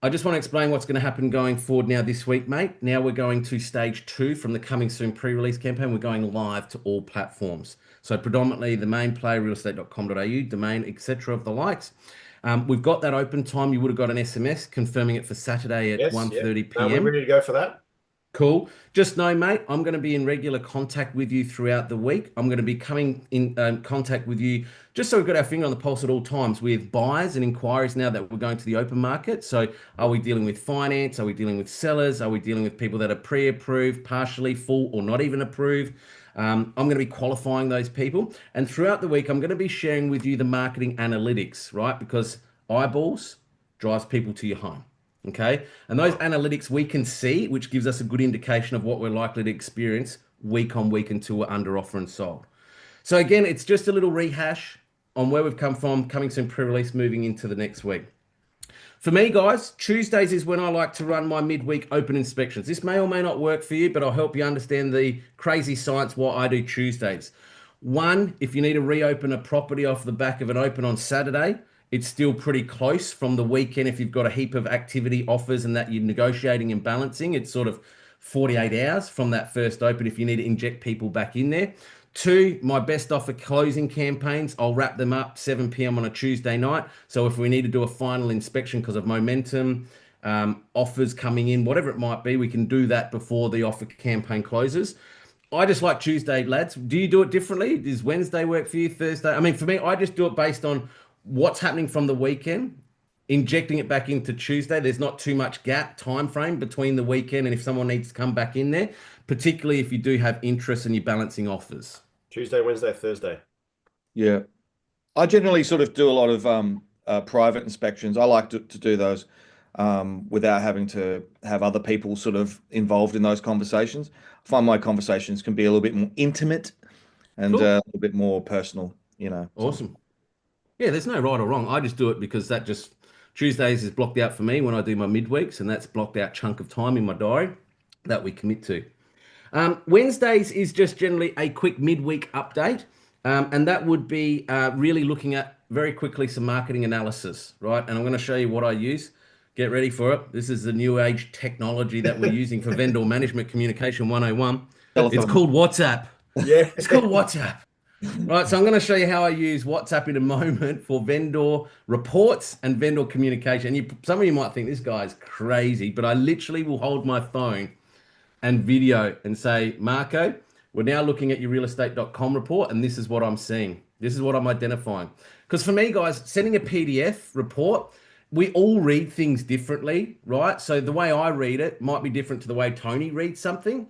I just want to explain what's going to happen going forward now this week, mate. Now we're going to stage 2 from the coming soon pre-release campaign. We're going live to all platforms. So predominantly the main play, realestate.com.au, domain, etc. of the likes. We've got that open time. You would have got an SMS confirming it for Saturday at 1:30 p.m. We're ready to go for that. Cool. Just know, mate, I'm going to be in regular contact with you throughout the week. I'm going to be coming in contact with you just so we've got our finger on the pulse at all times with buyers and inquiries now that we're going to the open market. So are we dealing with finance? Are we dealing with sellers? Are we dealing with people that are pre-approved, partially, full, or not even approved? I'm going to be qualifying those people. And throughout the week, I'm going to be sharing with you the marketing analytics, right? Because eyeballs drives people to your home. Okay. And those analytics we can see, which gives us a good indication of what we're likely to experience week on week until we're under offer and sold. So again, it's just a little rehash on where we've come from, coming soon pre-release, moving into the next week. For me, guys, Tuesdays is when I like to run my midweek open inspections. This may or may not work for you, but I'll help you understand the crazy science why I do Tuesdays. One, if you need to reopen a property off the back of an open on Saturday, it's still pretty close from the weekend. If you've got a heap of activity offers and that you're negotiating and balancing, it's sort of 48 hours from that first open if you need to inject people back in there. Two, my best offer closing campaigns, I'll wrap them up 7 p.m. on a Tuesday night. So if we need to do a final inspection because of momentum, offers coming in, whatever it might be, we can do that before the offer campaign closes. I just like Tuesday, lads. Do you do it differently? Does Wednesday work for you? Thursday? I mean, for me, I just do it based on what's happening from the weekend, injecting it back into Tuesday. There's not too much gap time frame between the weekend and if someone needs to come back in there, particularly if you do have interest and you're balancing offers. Tuesday, Wednesday, Thursday. Yeah. I generally sort of do a lot of private inspections. I like to do those without having to have other people sort of involved in those conversations. I find my conversations can be a little bit more intimate and Cool. a little bit more personal, you know. Awesome. Yeah, there's no right or wrong. I just do it because that just Tuesdays is blocked out for me when I do my midweeks, and that's blocked out chunk of time in my diary that we commit to. Wednesdays is just generally a quick midweek update, and that would be really looking at very quickly some marketing analysis, right? And I'm going to show you what I use. Get ready for it. This is the new age technology that we're using for vendor management communication 101. It's called WhatsApp. Yeah. It's called WhatsApp. Right, so I'm going to show you how I use WhatsApp in a moment for vendor reports and vendor communication. Some of you might think this guy's crazy, but I literally will hold my phone and video and say, Marco, we're now looking at your realestate.com report, and this is what I'm seeing. This is what I'm identifying. Because for me, guys, sending a PDF report, we all read things differently, right? So the way I read it might be different to the way Tony reads something.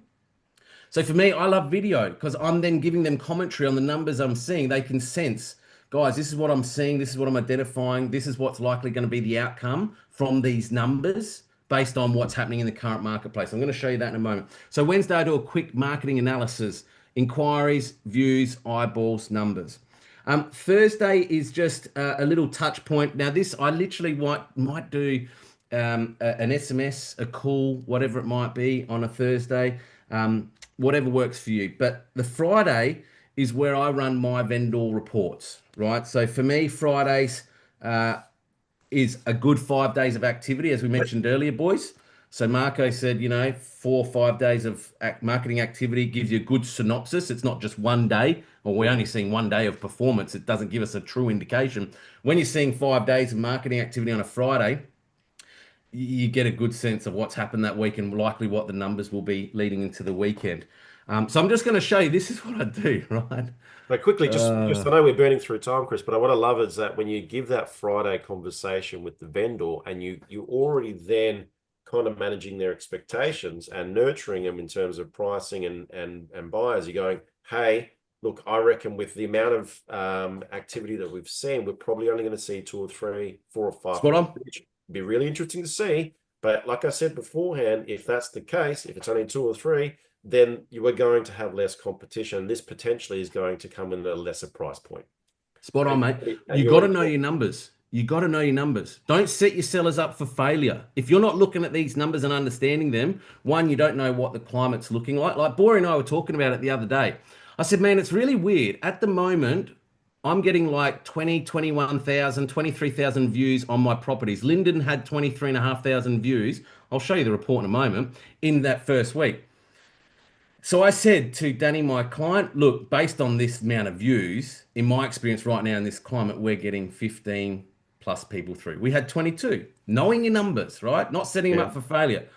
So for me, I love video because I'm then giving them commentary on the numbers I'm seeing. They can sense, guys, this is what I'm seeing. This is what I'm identifying. This is what's likely going to be the outcome from these numbers based on what's happening in the current marketplace. I'm going to show you that in a moment. So Wednesday, I do a quick marketing analysis, inquiries, views, eyeballs, numbers. Thursday is just a little touch point. Now this, I literally might do an SMS, a call, whatever it might be on a Thursday. Whatever works for you. But the Friday is where I run my vendor reports, right? So for me, Fridays is a good 5 days of activity, as we mentioned earlier, boys. So Marco said, 4 or 5 days of marketing activity gives you a good synopsis. It's not just one day, or we're only seeing 1 day of performance. It doesn't give us a true indication. When you're seeing 5 days of marketing activity on a Friday, you get a good sense of what's happened that week and likely what the numbers will be leading into the weekend. So I'm just going to show you, this is what I do, right? But quickly, just I know we're burning through time, Chris, but what I love is that when you give that Friday conversation with the vendor and you already then kind of managing their expectations and nurturing them in terms of pricing and buyers, you're going, hey, look, I reckon with the amount of activity that we've seen, we're probably only going to see 2 or 3, 4 or 5. Spot on. Be really interesting to see. But like I said beforehand, if that's the case, if it's only 2 or 3, then you are going to have less competition. This potentially is going to come in at a lesser price point. Spot on, mate. You got to know your numbers. You got to know your numbers. Don't set your sellers up for failure. If you're not looking at these numbers and understanding them, one, you don't know what the climate's looking like. Like Bory and I were talking about it the other day. I said, man, it's really weird. At the moment, I'm getting like 20, 21,000, 23,000 views on my properties. Linden had 23,500 views. I'll show you the report in a moment in that first week. So I said to Danny, my client, look, based on this amount of views, in my experience right now in this climate, we're getting 15 plus people through. We had 22. Knowing your numbers, right? Not setting them up for failure.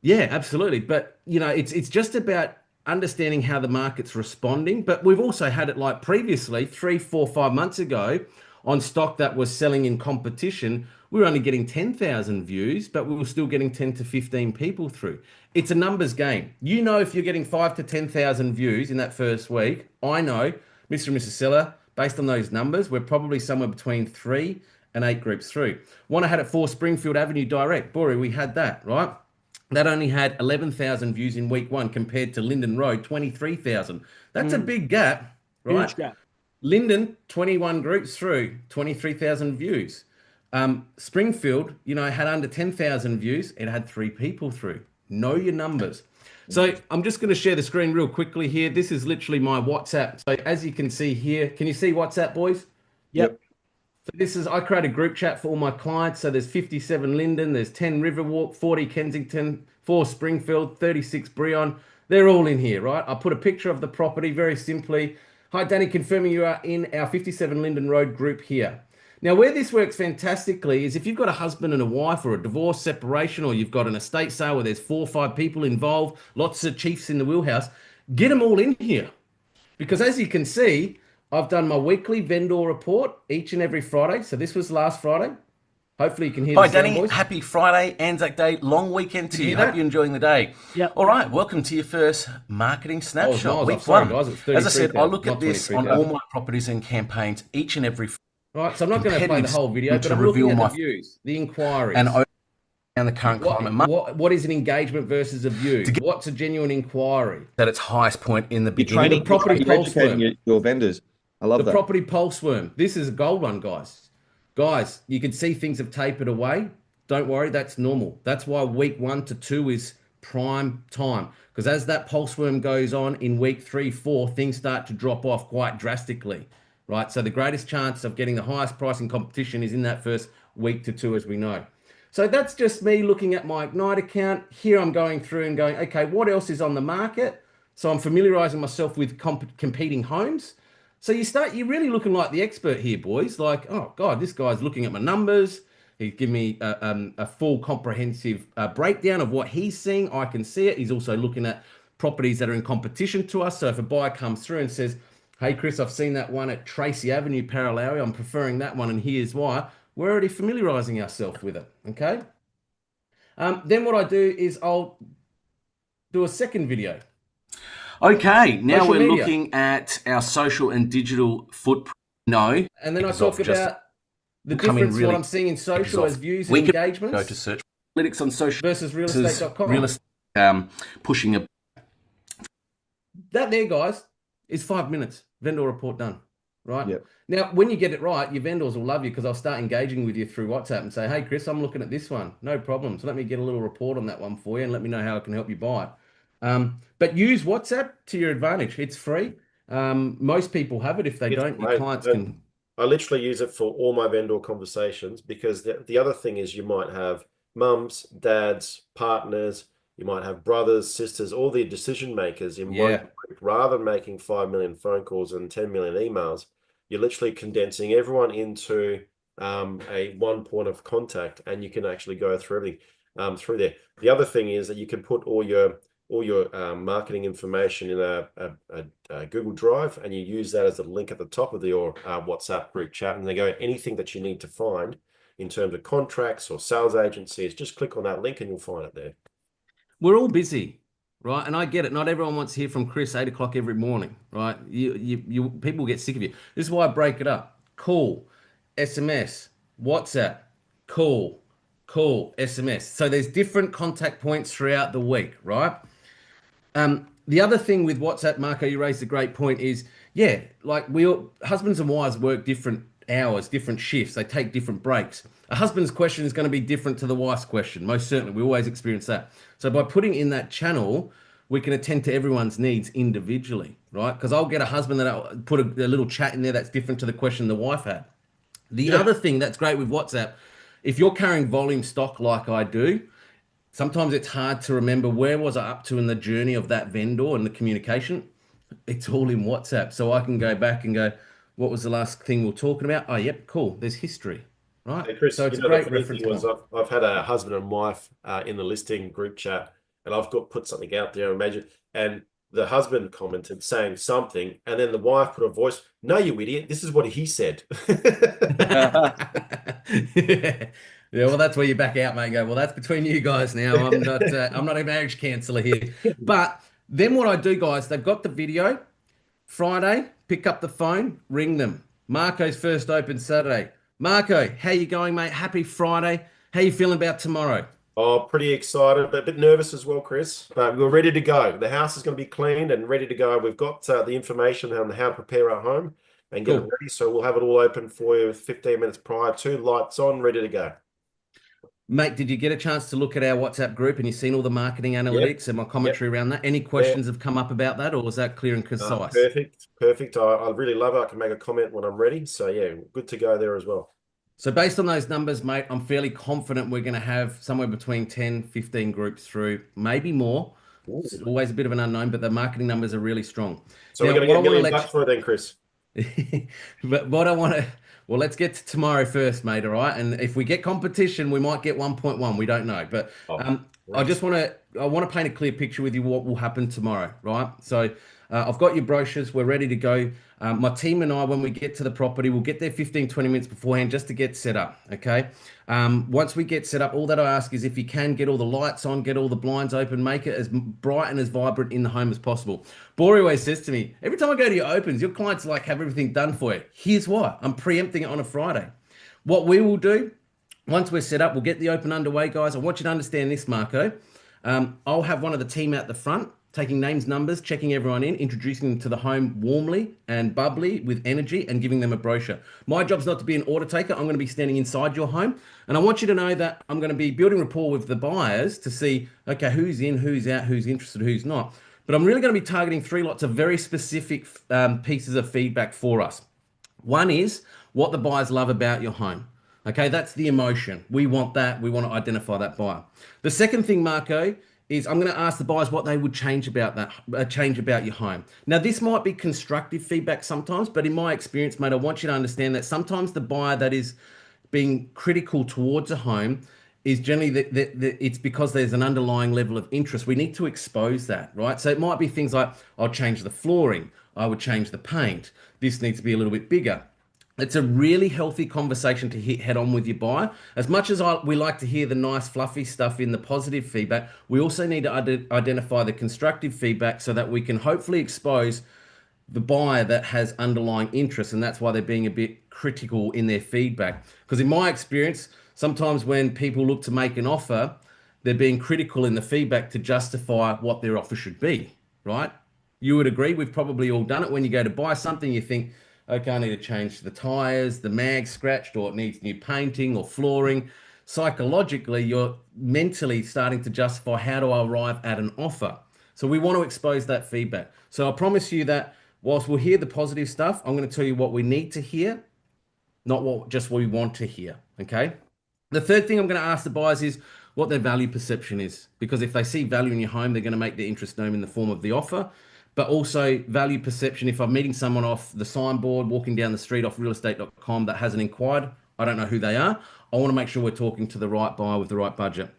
Yeah, absolutely. But, it's just about understanding how the market's responding. But we've also had it like previously, 3, 4, 5 months ago on stock that was selling in competition. We were only getting 10,000 views, but we were still getting 10 to 15 people through. It's a numbers game. If you're getting 5 to 10,000 views in that first week, I know, Mr. and Mrs. Seller, based on those numbers, we're probably somewhere between 3 and 8 groups through. One I had at 4 Springfield Avenue Direct. Bory, we had that, right? That only had 11,000 views in week 1 compared to Linden Road, 23,000. That's a big gap, right? Huge gap. Linden, 21 groups through, 23,000 views. Springfield, had under 10,000 views. It had 3 people through. Know your numbers. So I'm just going to share the screen real quickly here. This is literally my WhatsApp. So as you can see here, can you see WhatsApp, boys? Yep. So this is, I create a group chat for all my clients. So there's 57 Linden, there's 10 Riverwalk, 40 Kensington, 4 Springfield, 36 Breon. They're all in here, right? I put a picture of the property very simply. Hi, Danny, confirming you are in our 57 Linden Road group here. Now, where this works fantastically is if you've got a husband and a wife or a divorce separation, or you've got an estate sale where there's 4 or 5 people involved, lots of chiefs in the wheelhouse, get them all in here. Because as you can see, I've done my weekly vendor report each and every Friday. So this was last Friday. Hopefully you can hear Hi, the sound, Danny. boys. Happy Friday, Anzac Day, long weekend to you you. hear Hope that? you're enjoying the day. Yep. All right, welcome to your first marketing snapshot, miles week off. Sorry, 1. guys, it's As I said, I 33,000, look not at this on all 23,000. my properties and campaigns each and every Right, so I'm not going to play the whole video, but to I'm looking reveal at the my views, the inquiries. and around the current climate What is an engagement versus a view? What's a genuine inquiry? at its highest point in the You're beginning. training, property you're pulse educating worm. your vendors. I love The that. property pulse worm. This is a gold one, guys. Guys, you can see things have tapered away. Don't worry, that's normal. That's why week 1 to 2 is prime time. Because as that pulse worm goes on in week 3, 4, things start to drop off quite drastically, right? So the greatest chance of getting the highest price in competition is in that first week to 2, as we know. So that's just me looking at my Ignite account. Here I'm going through and going, okay, what else is on the market? So I'm familiarizing myself with competing homes. So you're really looking like the expert here, boys. Like, oh God, this guy's looking at my numbers. He's giving me a full comprehensive breakdown of what he's seeing. I can see it. He's also looking at properties that are in competition to us. So if a buyer comes through and says, hey, Chris, I've seen that one at Tracy Avenue, Paralawi. I'm preferring that one, and here's why. We're already familiarizing ourselves with it, okay? Then what I do is I'll do a second video. Okay, now Social we're media. looking at our social and digital footprint. No, And then I because talk of just about the becoming difference, really what I'm seeing in social as views we and can engagements go to search analytics on social versus versus realestate.com. real estate, pushing a That there, guys, is 5 minutes. Vendor report done, right? Yep. Now, when you get it right, your vendors will love you because I'll start engaging with you through WhatsApp and say, hey, Chris, I'm looking at this one. No problem. So let me get a little report on that one for you and let me know how I can help you buy it. But use WhatsApp to your advantage. It's free. Most people have it. If they It's don't, your great. clients And can. I literally use it for all my vendor conversations because the other thing is you might have mums, dads, partners, you might have brothers, sisters, all the decision makers in one group. Rather than making 5 million phone calls and 10 million emails, you're literally condensing everyone into a one point of contact, and you can actually go through everything through there. The other thing is that you can put all your marketing information in a Google Drive, and you use that as a link at the top of your WhatsApp group chat, and they go anything that you need to find in terms of contracts or sales agencies, just click on that link and you'll find it there. We're all busy, right? And I get it. Not everyone wants to hear from Chris 8 o'clock every morning, right? You people get sick of you. This is why I break it up. Call, SMS, WhatsApp, call, SMS. So there's different contact points throughout the week, right? The other thing with WhatsApp, Marco, you raised a great point is, yeah, like husbands and wives work different hours, different shifts. They take different breaks. A husband's question is going to be different to the wife's question. Most certainly. We always experience that. So by putting in that channel, we can attend to everyone's needs individually, right? Because I'll get a husband that I'll put a little chat in there that's different to the question the wife had. The other thing that's great with WhatsApp, if you're carrying volume stock like I do, sometimes it's hard to remember where was I up to in the journey of that vendor and the communication. It's all in WhatsApp. So I can go back and go, what was the last thing we were talking about? Oh, yep, cool. There's history, right? Hey, Chris, so it's you a know, great the funny reference thing was point. I've had a husband and wife in the listing group chat, and I've put something out there, imagine, and the husband commented saying something, and then the wife put a voice, no, you idiot, this is what he said. Yeah, well, that's where you back out, mate. And go, well, that's between you guys now. I'm not a marriage counselor here. But then what I do, guys, they've got the video. Friday, pick up the phone, ring them. Marco's first open Saturday. Marco, how you going, mate? Happy Friday. How you feeling about tomorrow? Oh, pretty excited, but a bit nervous as well, Chris. But we're ready to go. The house is going to be cleaned and ready to go. We've got the information on how to prepare our home and get it ready. So we'll have it all open for you 15 minutes prior to, lights on, ready to go. Mate, did you get a chance to look at our WhatsApp group and you've seen all the marketing Yep. analytics and my Yep. commentary around that? Any Yeah. questions have come up about that, or was that clear and concise? Perfect. I really love it. I can make a comment when I'm ready. So yeah, good to go there as well. So based on those numbers, mate, I'm fairly confident we're going to have somewhere between 10, 15 groups through, maybe more. Ooh. It's always a bit of an unknown, but the marketing numbers are really strong. So Now, we're going to what get I $1 want to million let for it then, Chris. But what I want to, well, let's get to tomorrow first, mate. All right, and if we get competition, we might get 1.1. We don't know, but I right. just want to paint a clear picture with you what will happen tomorrow, right? So I've got your brochures. We're ready to go. My team and I, when we get to the property, we'll get there 15, 20 minutes beforehand just to get set up. Okay. Once we get set up, all that I ask is if you can get all the lights on, get all the blinds open, make it as bright and as vibrant in the home as possible. Bori always says to me, every time I go to your opens, your clients like have everything done for you. Here's why. I'm preempting it on a Friday. What we will do, once we're set up, we'll get the open underway, guys. I want you to understand this, Marco. I'll have one of the team out the front, taking names, numbers, checking everyone in, introducing them to the home warmly and bubbly with energy and giving them a brochure. My job's not to be an order taker. I'm going to be standing inside your home. And I want you to know that I'm going to be building rapport with the buyers to see, okay, who's in, who's out, who's interested, who's not. But I'm really going to be targeting 3 lots of very specific pieces of feedback for us. One is what the buyers love about your home. Okay, that's the emotion. We want that. We want to identify that buyer. The second thing, Marco, is I'm going to ask the buyers what they would change about your home. Now, this might be constructive feedback sometimes, but in my experience, mate, I want you to understand that sometimes the buyer that is being critical towards a home is generally it's because there's an underlying level of interest. We need to expose that, right? So it might be things like, I'll change the flooring, I would change the paint, this needs to be a little bit bigger. It's a really healthy conversation to hit head on with your buyer. As much as we like to hear the nice fluffy stuff in the positive feedback, we also need to identify the constructive feedback so that we can hopefully expose the buyer that has underlying interest, and that's why they're being a bit critical in their feedback. Because in my experience, sometimes when people look to make an offer, they're being critical in the feedback to justify what their offer should be, right? You would agree, we've probably all done it. When you go to buy something, you think, okay, I need to change the tires, the mag scratched, or it needs new painting or flooring. Psychologically, you're mentally starting to justify, how do I arrive at an offer? So we want to expose that feedback. So I promise you that whilst we'll hear the positive stuff, I'm going to tell you what we need to hear, not what we want to hear, okay? The third thing I'm going to ask the buyers is what their value perception is. Because if they see value in your home, they're going to make their interest known in the form of the offer. But also value perception. If I'm meeting someone off the signboard, walking down the street off realestate.com that hasn't inquired, I don't know who they are. I want to make sure we're talking to the right buyer with the right budget.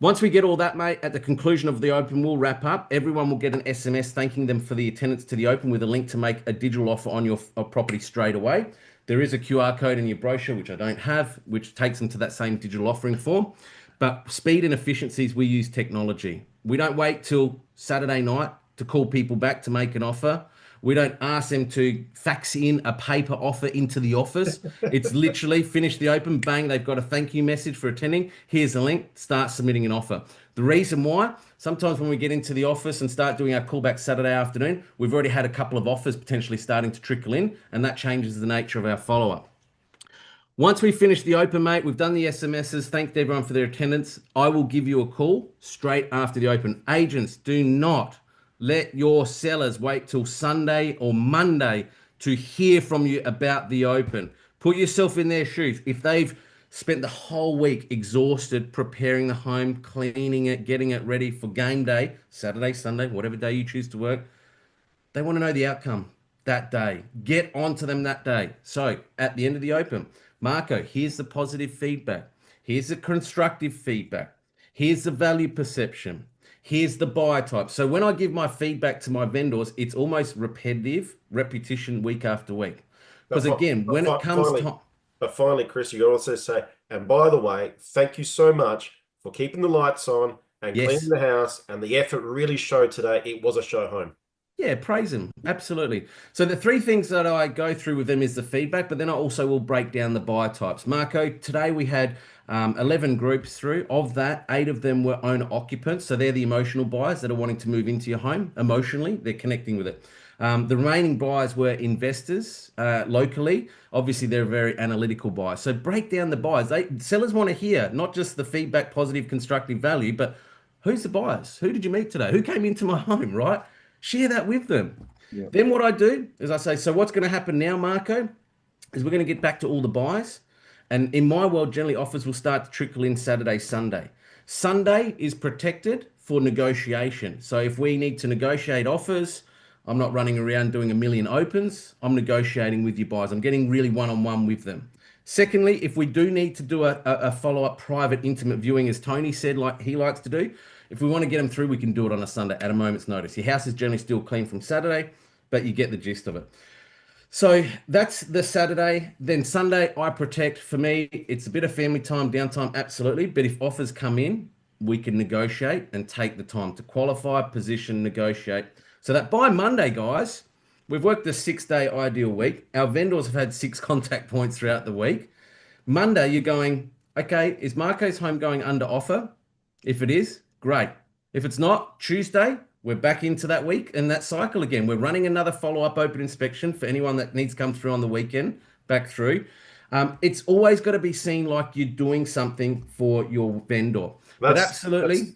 Once we get all that, mate, at the conclusion of the open, we'll wrap up. Everyone will get an SMS thanking them for the attendance to the open with a link to make a digital offer on your property straight away. There is a QR code in your brochure, which I don't have, which takes them to that same digital offering form. But speed and efficiencies, we use technology. We don't wait till Saturday night to call people back to make an offer. We don't ask them to fax in a paper offer into the office. It's literally finish the open, bang, they've got a thank you message for attending. Here's the link, start submitting an offer. The reason why, sometimes when we get into the office and start doing our callback Saturday afternoon, we've already had a couple of offers potentially starting to trickle in, and that changes the nature of our follow-up. Once we finish the open, mate, we've done the SMSs. Thanked everyone for their attendance. I will give you a call straight after the open. Agents, do not let your sellers wait till Sunday or Monday to hear from you about the open. Put yourself in their shoes. If they've spent the whole week exhausted preparing the home, cleaning it, getting it ready for game day, Saturday, Sunday, whatever day you choose to work, they want to know the outcome that day. Get onto them that day. So at the end of the open, Marco, here's the positive feedback. Here's the constructive feedback. Here's the value perception. Here's the buyer type. So when I give my feedback to my vendors, it's almost repetition week after week. Because again, when it comes to... But finally, Chris, you also say, and by the way, thank you so much for keeping the lights on and cleaning the house, and the effort really showed today. It was a show home. Yeah, praise them. Absolutely. So the 3 things that I go through with them is the feedback, but then I also will break down the buyer types. Marco, today we had 11 groups through. Of that, 8 of them were owner occupants. So they're the emotional buyers that are wanting to move into your home emotionally. They're connecting with it. The remaining buyers were investors locally. Obviously, they're very analytical buyers. So break down the buyers. Sellers want to hear not just the feedback, positive, constructive value, but who's the buyers? Who did you meet today? Who came into my home, right? Share that with them. Yeah. Then what I do is I say, so what's going to happen now, Marco, is we're going to get back to all the buyers. And in my world, generally offers will start to trickle in Saturday, Sunday. Sunday is protected for negotiation. So if we need to negotiate offers, I'm not running around doing a million opens. I'm negotiating with you buyers. I'm getting really one-on-one with them. Secondly, if we do need to do a follow-up private intimate viewing, as Tony said, like he likes to do, if we want to get them through, we can do it on a Sunday at a moment's notice. Your house is generally still clean from Saturday, but you get the gist of it. So that's the Saturday. Then Sunday, I protect. For me, it's a bit of family time, downtime, absolutely. But if offers come in, we can negotiate and take the time to qualify, position, negotiate. So that by Monday, guys, we've worked a 6-day ideal week. Our vendors have had 6 contact points throughout the week. Monday, you're going, okay, is Marco's home going under offer? If it is, great. If it's not, Tuesday, we're back into that week and that cycle again. We're running another follow-up open inspection for anyone that needs to come through on the weekend, back through. It's always got to be seen like you're doing something for your vendor. But absolutely,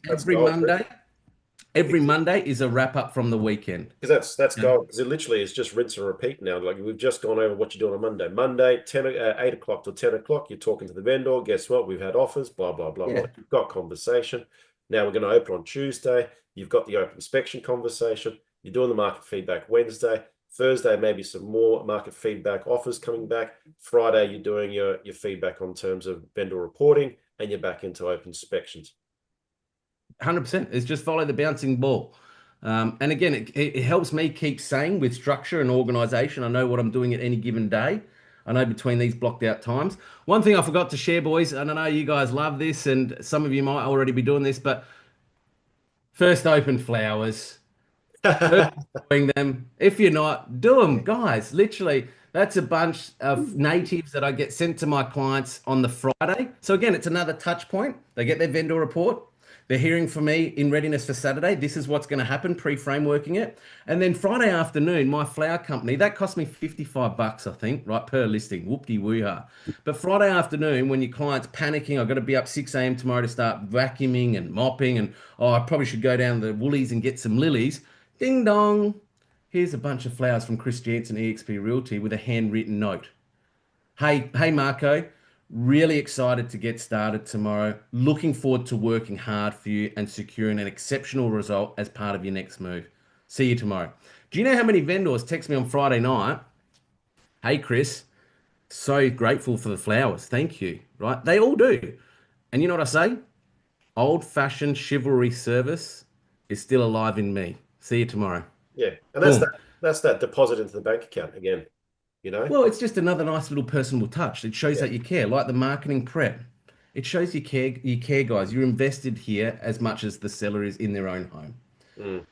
every Monday is a wrap-up from the weekend. Because that's gold. Because it literally is just rinse and repeat now. Like we've just gone over what you're doing on Monday. Monday, 8 o'clock to 10 o'clock, you're talking to the vendor. Guess what? We've had offers, blah, blah, blah, blah. You've got conversation. Now we're going to open on Tuesday. You've got the open inspection conversation. You're doing the market feedback Wednesday. Thursday, maybe some more market feedback offers coming back. Friday, you're doing your feedback on terms of vendor reporting, and you're back into open inspections. 100%. It's just follow the bouncing ball. And again, it helps me keep sane with structure and organization. I know what I'm doing at any given day. I know between these blocked out times. One thing I forgot to share, boys, and I know you guys love this, and some of you might already be doing this, but first open flowers, doing them. If you're not, do them, guys. Literally, that's a bunch of natives that I get sent to my clients on the Friday. So again, it's another touch point. They get their vendor report. They're hearing from me in readiness for Saturday. This is what's going to happen, pre-frameworking it. And then Friday afternoon, my flower company, that cost me $55, I think, right, per listing. Whoop-de-woo-ha. But Friday afternoon, when your client's panicking, I've got to be up 6 a.m. tomorrow to start vacuuming and mopping, and I probably should go down to the Woolies and get some lilies. Ding dong. Here's a bunch of flowers from Chris Jansen, eXp Realty, with a handwritten note. Hey, Marco. Really excited to get started tomorrow. Looking forward to working hard for you and securing an exceptional result as part of your next move. See you tomorrow. Do you know how many vendors text me on Friday night? Hey, Chris, so grateful for the flowers. Thank you. Right? They all do. And you know what I say? Old-fashioned chivalry service is still alive in me. See you tomorrow. Yeah. And that's that deposit into the bank account again. You know? Well, it's just another nice little personal touch. It shows that you care, like the marketing prep. It shows you care, guys. You're invested here as much as the seller is in their own home.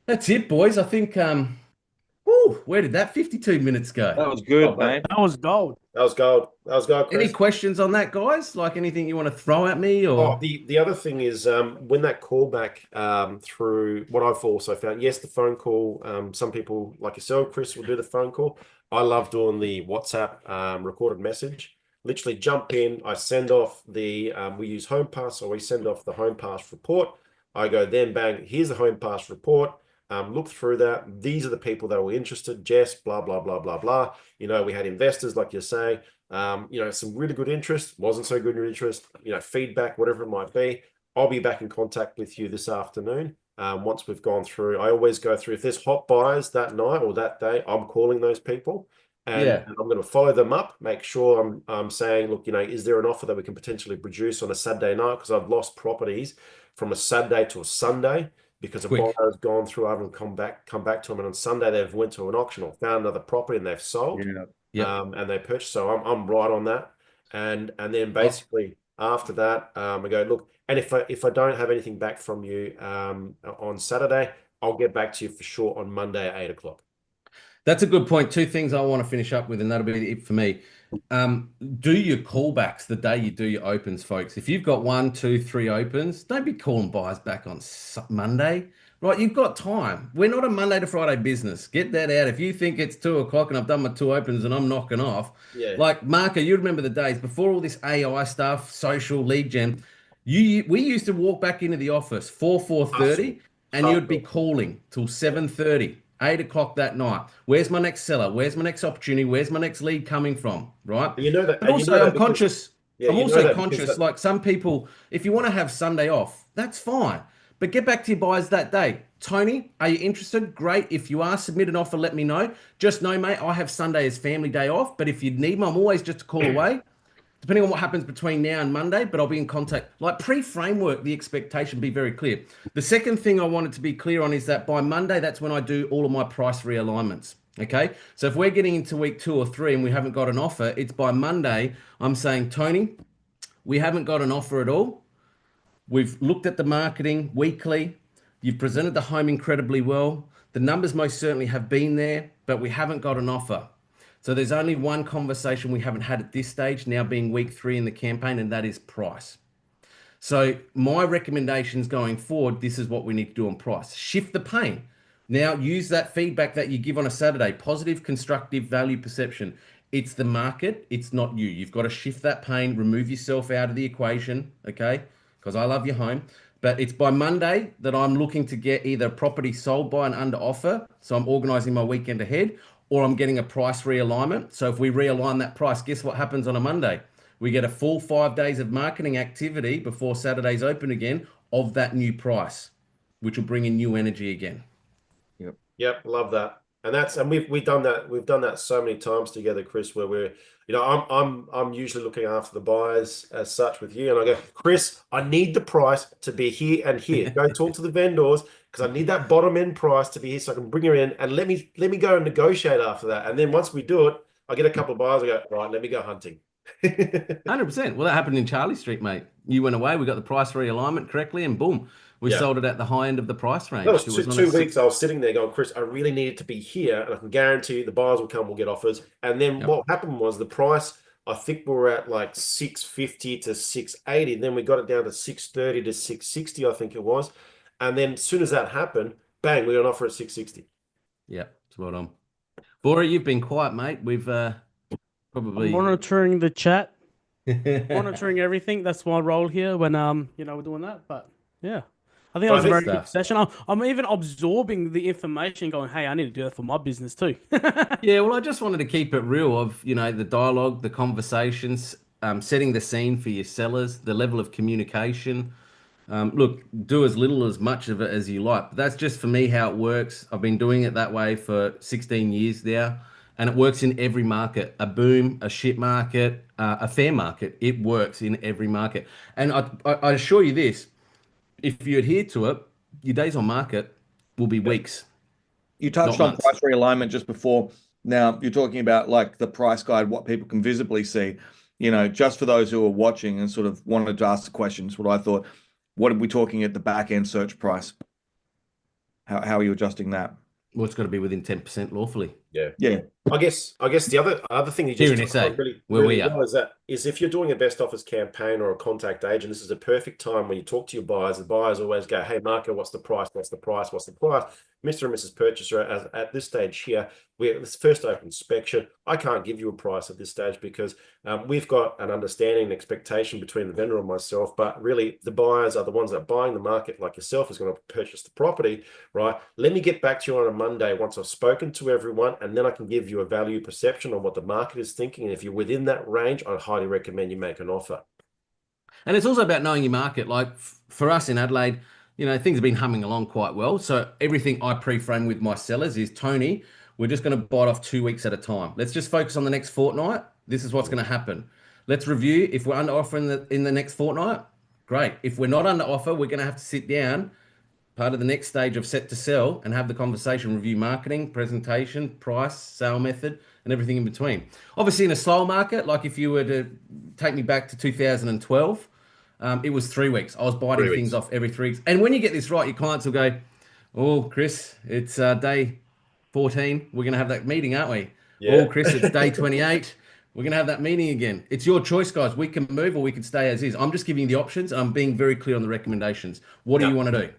That's it, boys. I think, where did that 52 minutes go? That was good, mate. That was gold. That was gold. That was gold, Chris. Any questions on that, guys? Like anything you want to throw at me? Or the other thing is when that callback through what I've also found, yes, the phone call, some people like yourself, Chris, will do the phone call. I love doing the WhatsApp recorded message. Literally jump in. I send off we use HomePass, or we send off the HomePass report. I go, then bang, here's the HomePass report. Look through that. These are the people that were interested. Jess, blah, blah, blah, blah, blah. You know, we had investors, like you're saying, you know, some really good interest, wasn't so good interest, you know, feedback, whatever it might be. I'll be back in contact with you this afternoon. Once we've gone through, I always go through, if there's hot buyers that night or that day, I'm calling those people and I'm going to follow them up, make sure I'm saying, look, you know, is there an offer that we can potentially produce on a Saturday night? Because I've lost properties from a Saturday to a Sunday because a buyer has gone through, I haven't come back to them, and on Sunday they've went to an auction or found another property and they've sold, and they purchased. So I'm right on that, and then basically after that, I go, look, and if I don't have anything back from you on Saturday, I'll get back to you for sure on Monday at 8 o'clock. That's a good point. 2 things I want to finish up with, and that'll be it for me. Do your callbacks the day you do your opens, folks. If you've got 1, 2, 3 opens, don't be calling buyers back on Monday. right? You've got time. We're not a Monday to Friday business. Get that out. If you think it's 2 o'clock and I've done my 2 opens and I'm knocking off, Yeah. like Marco, you remember the days before all this AI stuff, social lead gen. We used to walk back into the office 4:30, and you'd be calling till 7:30, 8 o'clock that night. Where's my next seller? Where's my next opportunity? Where's my next lead coming from? Right. You know that. But also, I'm conscious. Yeah, I'm you know also that conscious, because like some people, if you want to have Sunday off, that's fine. But get back to your buyers that day. Tony, are you interested? Great. If you are, submit an offer, let me know. Just know, mate, I have Sunday as family day off. But if you need me, I'm always just a call away, depending on what happens between now and Monday. But I'll be in contact. Like pre-framework, the expectation, be very clear. The second thing I wanted to be clear on is that by Monday, that's when I do all of my price realignments. Okay. So if we're getting into week 2 or 3 and we haven't got an offer, it's by Monday, I'm saying, Tony, we haven't got an offer at all. We've looked at the marketing weekly. You've presented the home incredibly well. The numbers most certainly have been there, but we haven't got an offer. So there's only one conversation we haven't had at this stage, now being week 3 in the campaign, and that is price. So my recommendations going forward, this is what we need to do on price. Shift the pain. Now use that feedback that you give on a Saturday, positive, constructive value perception. It's the market, it's not you. You've got to shift that pain, remove yourself out of the equation, okay? Because I love your home. But it's by Monday that I'm looking to get either a property sold by and under offer. So I'm organizing my weekend ahead, or I'm getting a price realignment. So if we realign that price, guess what happens on a Monday? We get a full 5 days of marketing activity before Saturday's open again of that new price, which will bring in new energy again. Yep, love that. And we've done that so many times together, Chris, where we're, I'm usually looking after the buyers as such with you, and I go, Chris, I need the price to be here and here. Go talk to the vendors because I need that bottom end price to be here so I can bring her in, and let me go and negotiate after that. And then once we do it, I get a couple of buyers. I go, right, let me go hunting. 100%. Well, that happened in Charlie Street, mate. You went away, we got the price realignment correctly, and boom, we sold it at the high end of the price range. That was two weeks. I was sitting there going, Chris, I really needed to be here, and I can guarantee you the buyers will come, we'll get offers. And then what happened was the price, I think we were at like 650 to 680. Then we got it down to 630 to 660, I think it was. And then as soon as that happened, bang, we got an offer at 660. Yeah, spot on. Bora, you've been quiet, mate. We've probably monitoring the chat, monitoring everything. That's my role here when we're doing that. But yeah, I think that was a very good session. I'm even absorbing the information, going, hey, I need to do that for my business too. Yeah, well, I just wanted to keep it real of the dialogue, the conversations, setting the scene for your sellers, the level of communication. Look, do as little as much of it as you like. But that's just for me how it works. I've been doing it that way for 16 years now. And it works in every market, a boom, a shit market, a fair market. It works in every market. And I assure you this, if you adhere to it, your days on market will be weeks. You touched on price realignment just before. Now you're talking about like the price guide, what people can visibly see, just for those who are watching and sort of wanted to ask the questions, what I thought, what are we talking at the back end search price? How are you adjusting that? Well, it's got to be within 10% lawfully. Yeah. I guess the other thing you just really well is if you're doing a best offers campaign or a contact agent, this is a perfect time when you talk to your buyers. The buyers always go, hey, Marco, what's the price? What's the price? What's the price? Mr. and Mrs. Purchaser, at this stage here, this first open inspection, I can't give you a price at this stage because we've got an understanding and expectation between the vendor and myself, but really the buyers are the ones that are buying the market, like yourself, is going to purchase the property, right? Let me get back to you on a Monday once I've spoken to everyone, and then I can give you a value perception on what the market is thinking. And if you're within that range, I'd highly recommend you make an offer. And it's also about knowing your market. Like for us in Adelaide, things have been humming along quite well. So everything I pre-frame with my sellers is, Tony, we're just going to bite off 2 weeks at a time. Let's just focus on the next fortnight. This is what's going to happen. Let's review. If we're under offer in the next fortnight, great. If we're not under offer, we're going to have to sit down, part of the next stage of set to sell, and have the conversation, review marketing, presentation, price, sale method, and everything in between. Obviously in a slow market, like if you were to take me back to 2012, it was 3 weeks. I was biting things off every 3 weeks. And when you get this right, your clients will go, oh, Chris, it's day 14. We're going to have that meeting, aren't we? Yeah. Oh, Chris, it's day 28. We're going to have that meeting again. It's your choice, guys. We can move or we can stay as is. I'm just giving you the options. I'm being very clear on the recommendations. What do you want to do?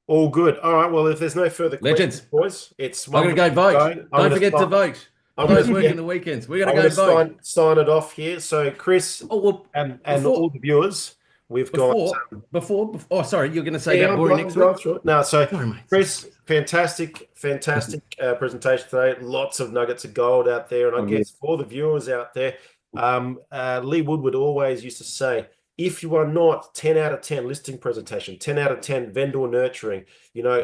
All good. All right. Well, if there's no further Legends. questions, boys, it's I'm going to go vote. Don't forget to vote. I'm For those gonna- working the weekends, we're going I'm to go going to vote. sign it off here. So, Chris Oh, well, and before- all the viewers, we've got. before, oh, sorry, you're going to say Yeah, about I'm Boring going next to go week? through it. No, so Sorry, mate. Chris, fantastic presentation today. Lots of nuggets of gold out there, and I guess for the viewers out there, Lee Woodward always used to say, if you are not 10 out of 10 listing presentation, 10 out of 10 vendor nurturing,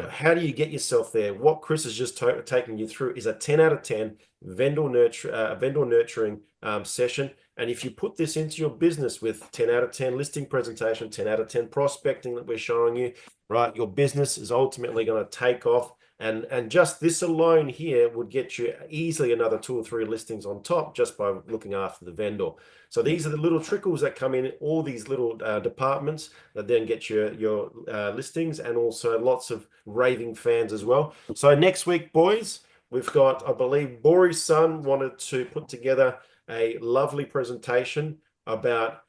how do you get yourself there? What Chris has just taken you through is a 10 out of 10 vendor nurturing session. And if you put this into your business with 10 out of 10 listing presentation, 10 out of 10 prospecting that we're showing you, right, your business is ultimately going to take off. And just this alone here would get you easily another 2 or 3 listings on top just by looking after the vendor. So these are the little trickles that come in all these little departments that then get your listings, and also lots of raving fans as well. So next week, boys, we've got, I believe, Bori's son wanted to put together a lovely presentation about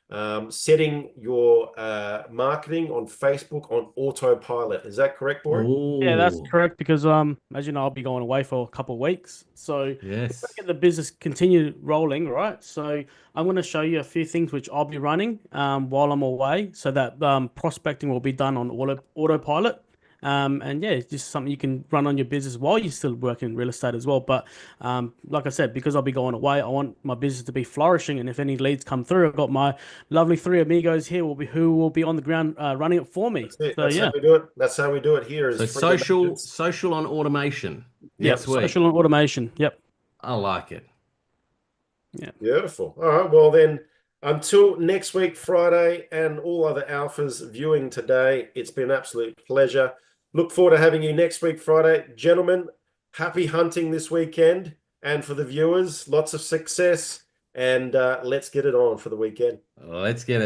setting your marketing on Facebook on autopilot. Is that correct, Bori? Yeah, that's correct, because as you know, I'll be going away for a couple of weeks. So Yes. to get the business continue rolling, right? So I'm going to show you a few things which I'll be running while I'm away, so that prospecting will be done on autopilot. And yeah, it's just something you can run on your business while you're still working in real estate as well. But like I said, because I'll be going away, I want my business to be flourishing. And if any leads come through, I've got my lovely 3 amigos here who will be on the ground running it for me. That's how we do it. That's how we do it here. So social on automation. Yep, Next week. social and automation. Yep. I like it. Yeah. Beautiful. All right. Well, then, until next week, Friday, and all other alphas viewing today, it's been an absolute pleasure. Look forward to having you next week, Friday. Gentlemen, happy hunting this weekend. And for the viewers, lots of success. And let's get it on for the weekend. Let's get it.